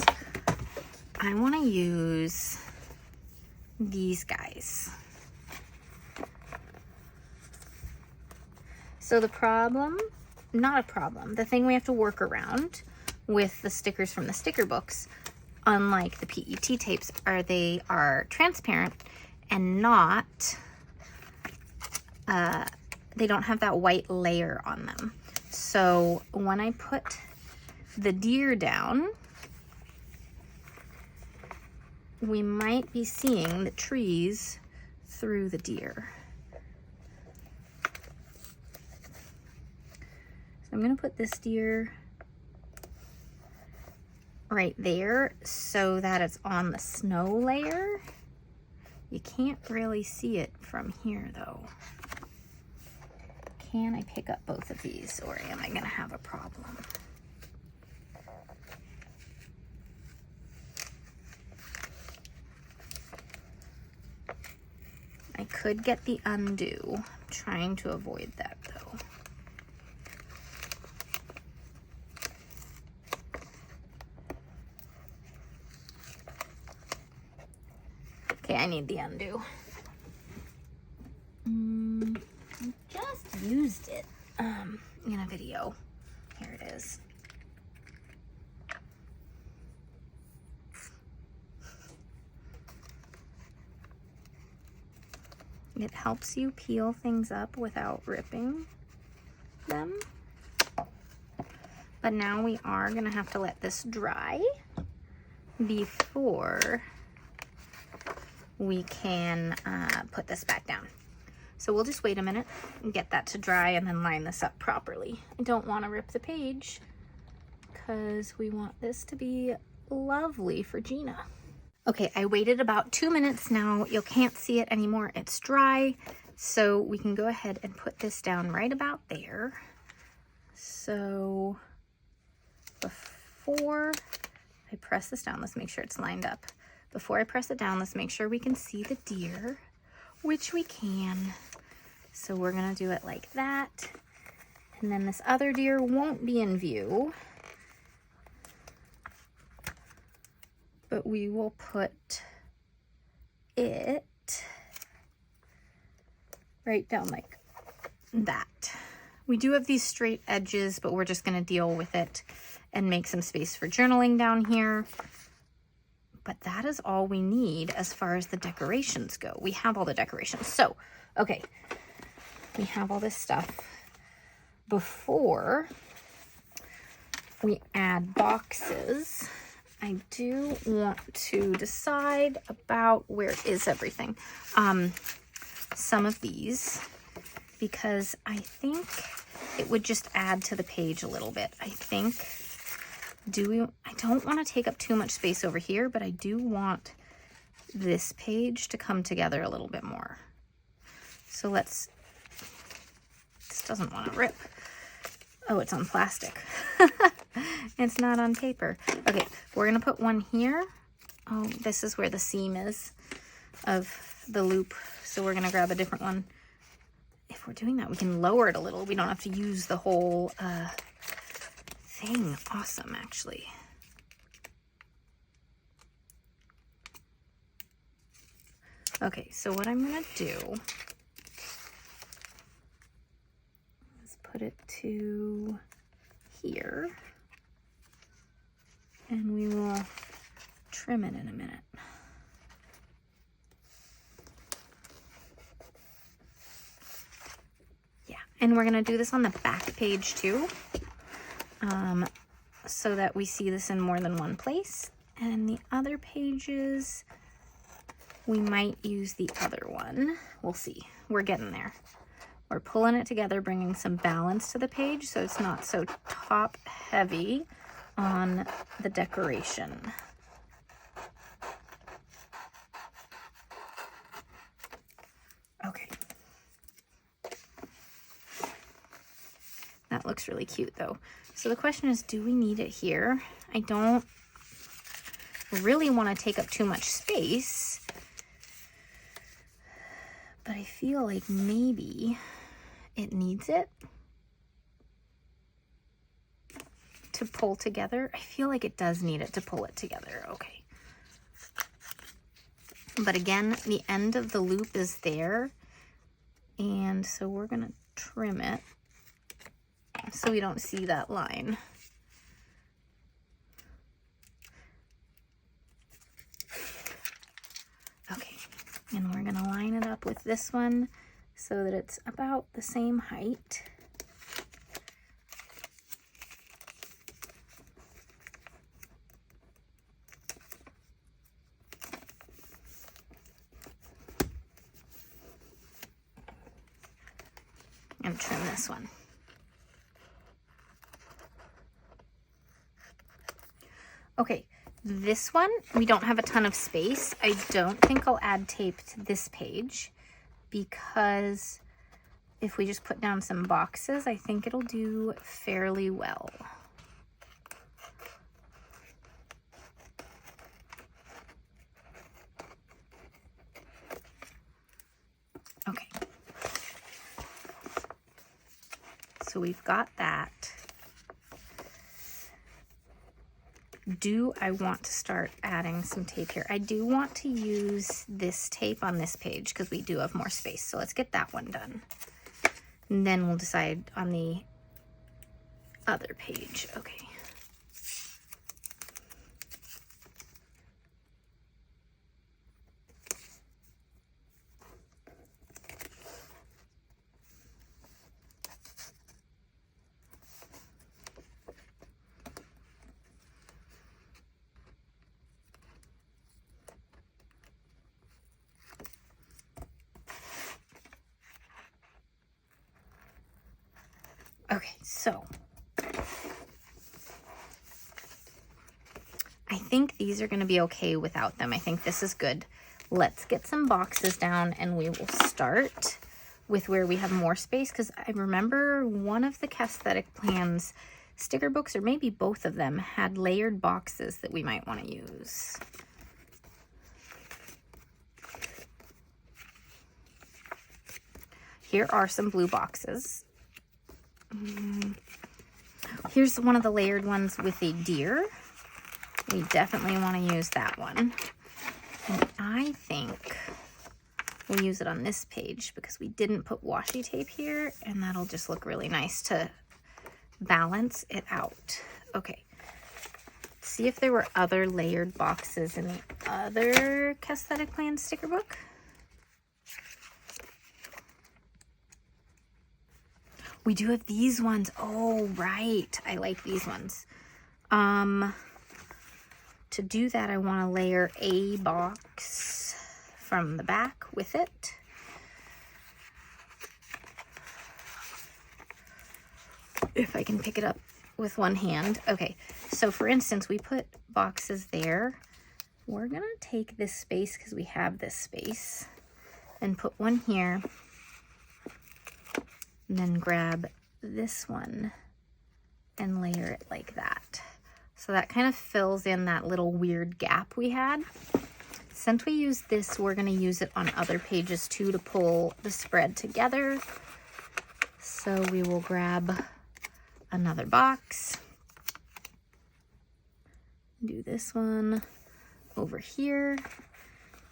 I want to use these guys. So the problem, not a problem, the thing we have to work around with the stickers from the sticker books, unlike the PET tapes, are they are transparent and not, they don't have that white layer on them. So when I put the deer down, we might be seeing the trees through the deer. So I'm going to put this deer right there so that it's on the snow layer. You can't really see it from here though. Can I pick up both of these or am I going to have a problem? I could get the undo. I'm trying to avoid that though. Okay, I need the undo. I just used it in a video. Here it is. It helps you peel things up without ripping them. But now we are gonna have to let this dry before we can put this back down. So we'll just wait a minute and get that to dry and then line this up properly. I don't want to rip the page because we want this to be lovely for Gena. Okay, I waited about 2 minutes now. You can't see it anymore. It's dry. So we can go ahead and put this down right about there. So before I press this down, let's make sure it's lined up. Before I press it down, let's make sure we can see the deer, which we can. So we're gonna do it like that. And then this other deer won't be in view, but we will put it right down like that. We do have these straight edges, but we're just gonna deal with it and make some space for journaling down here. But that is all we need as far as the decorations go. We have all the decorations. So, okay, we have all this stuff. Before we add boxes, I do want to decide about where is everything. Some of these, because I think it would just add to the page a little bit. I think, I don't want to take up too much space over here, but I do want this page to come together a little bit more. So this doesn't want to rip. Oh, it's on plastic. It's not on paper. Okay, we're gonna put one here. Oh, this is where the seam is of the loop. So we're gonna grab a different one. If we're doing that, we can lower it a little. We don't have to use the whole thing. Awesome, actually. Okay, so what I'm gonna do is put it to here, and we will trim it in a minute. Yeah, and we're gonna do this on the back page too, so that we see this in more than one place. And the other pages, we might use the other one. We'll see. We're getting there. We're pulling it together, bringing some balance to the page so it's not so top heavy on the decoration. Okay. That looks really cute though. So the question is, do we need it here? I don't really want to take up too much space, but I feel like maybe it needs it to pull together. I feel like it does need it to pull it together. Okay. But again, the end of the loop is there, and so we're gonna trim it so we don't see that line. Okay, and we're gonna line it up with this one so that it's about the same height. And trim this one. Okay, this one, we don't have a ton of space. I don't think I'll add tape to this page because if we just put down some boxes, I think it'll do fairly well. Okay. So we've got that. Do I want to start adding some tape here? I do want to use this tape on this page because we do have more space. So let's get that one done. And then we'll decide on the other page. Okay. Okay, so think these are going to be okay without them. I think this is good. Let's get some boxes down and we will start with where we have more space, because I remember one of the Aesthetic Plans sticker books, or maybe both of them, had layered boxes that we might want to use. Here are some blue boxes. Here's one of the layered ones with a deer. We definitely want to use that one. And I think we'll use it on this page because we didn't put washi tape here, and that'll just look really nice to balance it out. Okay, let's see if there were other layered boxes in the other Aesthetic Plan sticker book. We do have these ones. Oh, right. I like these ones. To do that, I want to layer a box from the back with it. If I can pick it up with one hand. Okay, so for instance, we put boxes there. We're gonna take this space, because we have this space, and put one here. And then grab this one and layer it like that. So that kind of fills in that little weird gap we had. Since we use this, we're gonna use it on other pages too to pull the spread together. So we will grab another box. Do this one over here.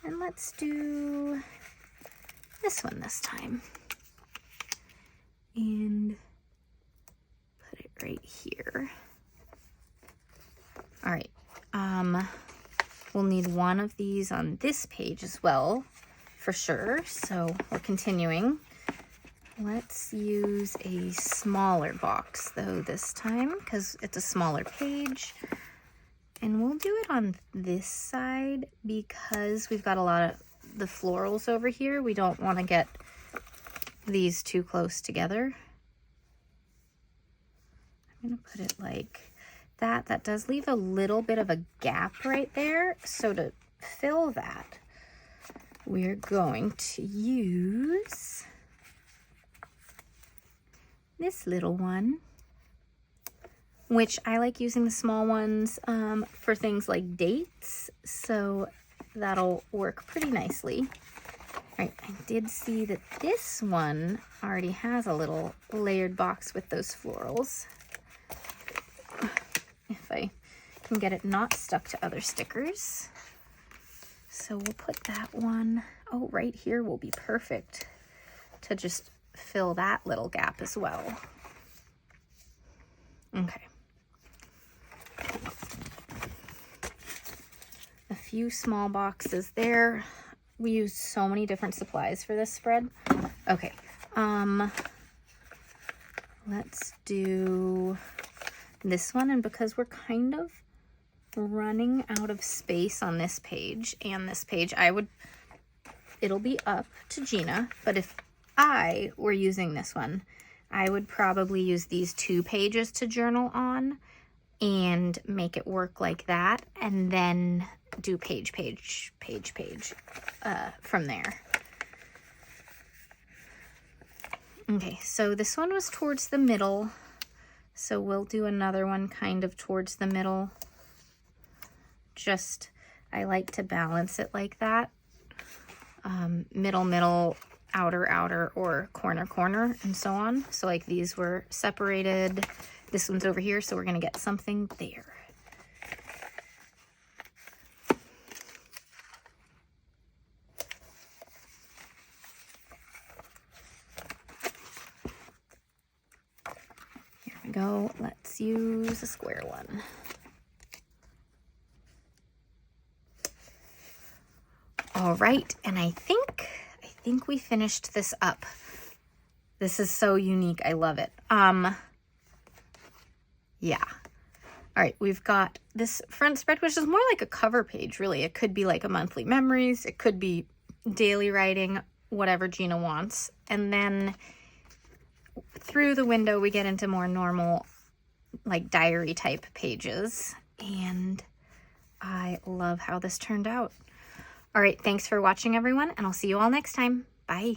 And let's do this one this time. And put it right here. All right, we'll need one of these on this page as well, for sure. So we're continuing. Let's use a smaller box though this time, because it's a smaller page. And we'll do it on this side because we've got a lot of the florals over here. We don't want to get these too close together. I'm gonna put it like that. That does leave a little bit of a gap right there. So to fill that, we're going to use this little one, which I like using the small ones for things like dates. So that'll work pretty nicely. Right, I did see that this one already has a little layered box with those florals. If I can get it not stuck to other stickers. So we'll put that one, oh, right here will be perfect to just fill that little gap as well. Okay. A few small boxes there. We used so many different supplies for this spread. Okay, let's do this one. And because we're kind of running out of space on this page and this page, it'll be up to Gena, but if I were using this one, I would probably use these 2 pages to journal on and make it work like that, and then do page from there. Okay, so this one was towards the middle, so we'll do another one kind of towards the middle. Just, I like to balance it like that. Middle, outer, or corner, and so on. So like these were separated. This one's over here, so we're gonna get something there. Here we go. Let's use a square one. All right, and I think we finished this up. This is so unique. I love it. Yeah. All right, we've got this front spread, which is more like a cover page, really. It could be like a monthly memories. It could be daily writing, whatever Gena wants. And then through the window, we get into more normal, like diary type pages. And I love how this turned out. All right, thanks for watching, everyone, and I'll see you all next time. Bye.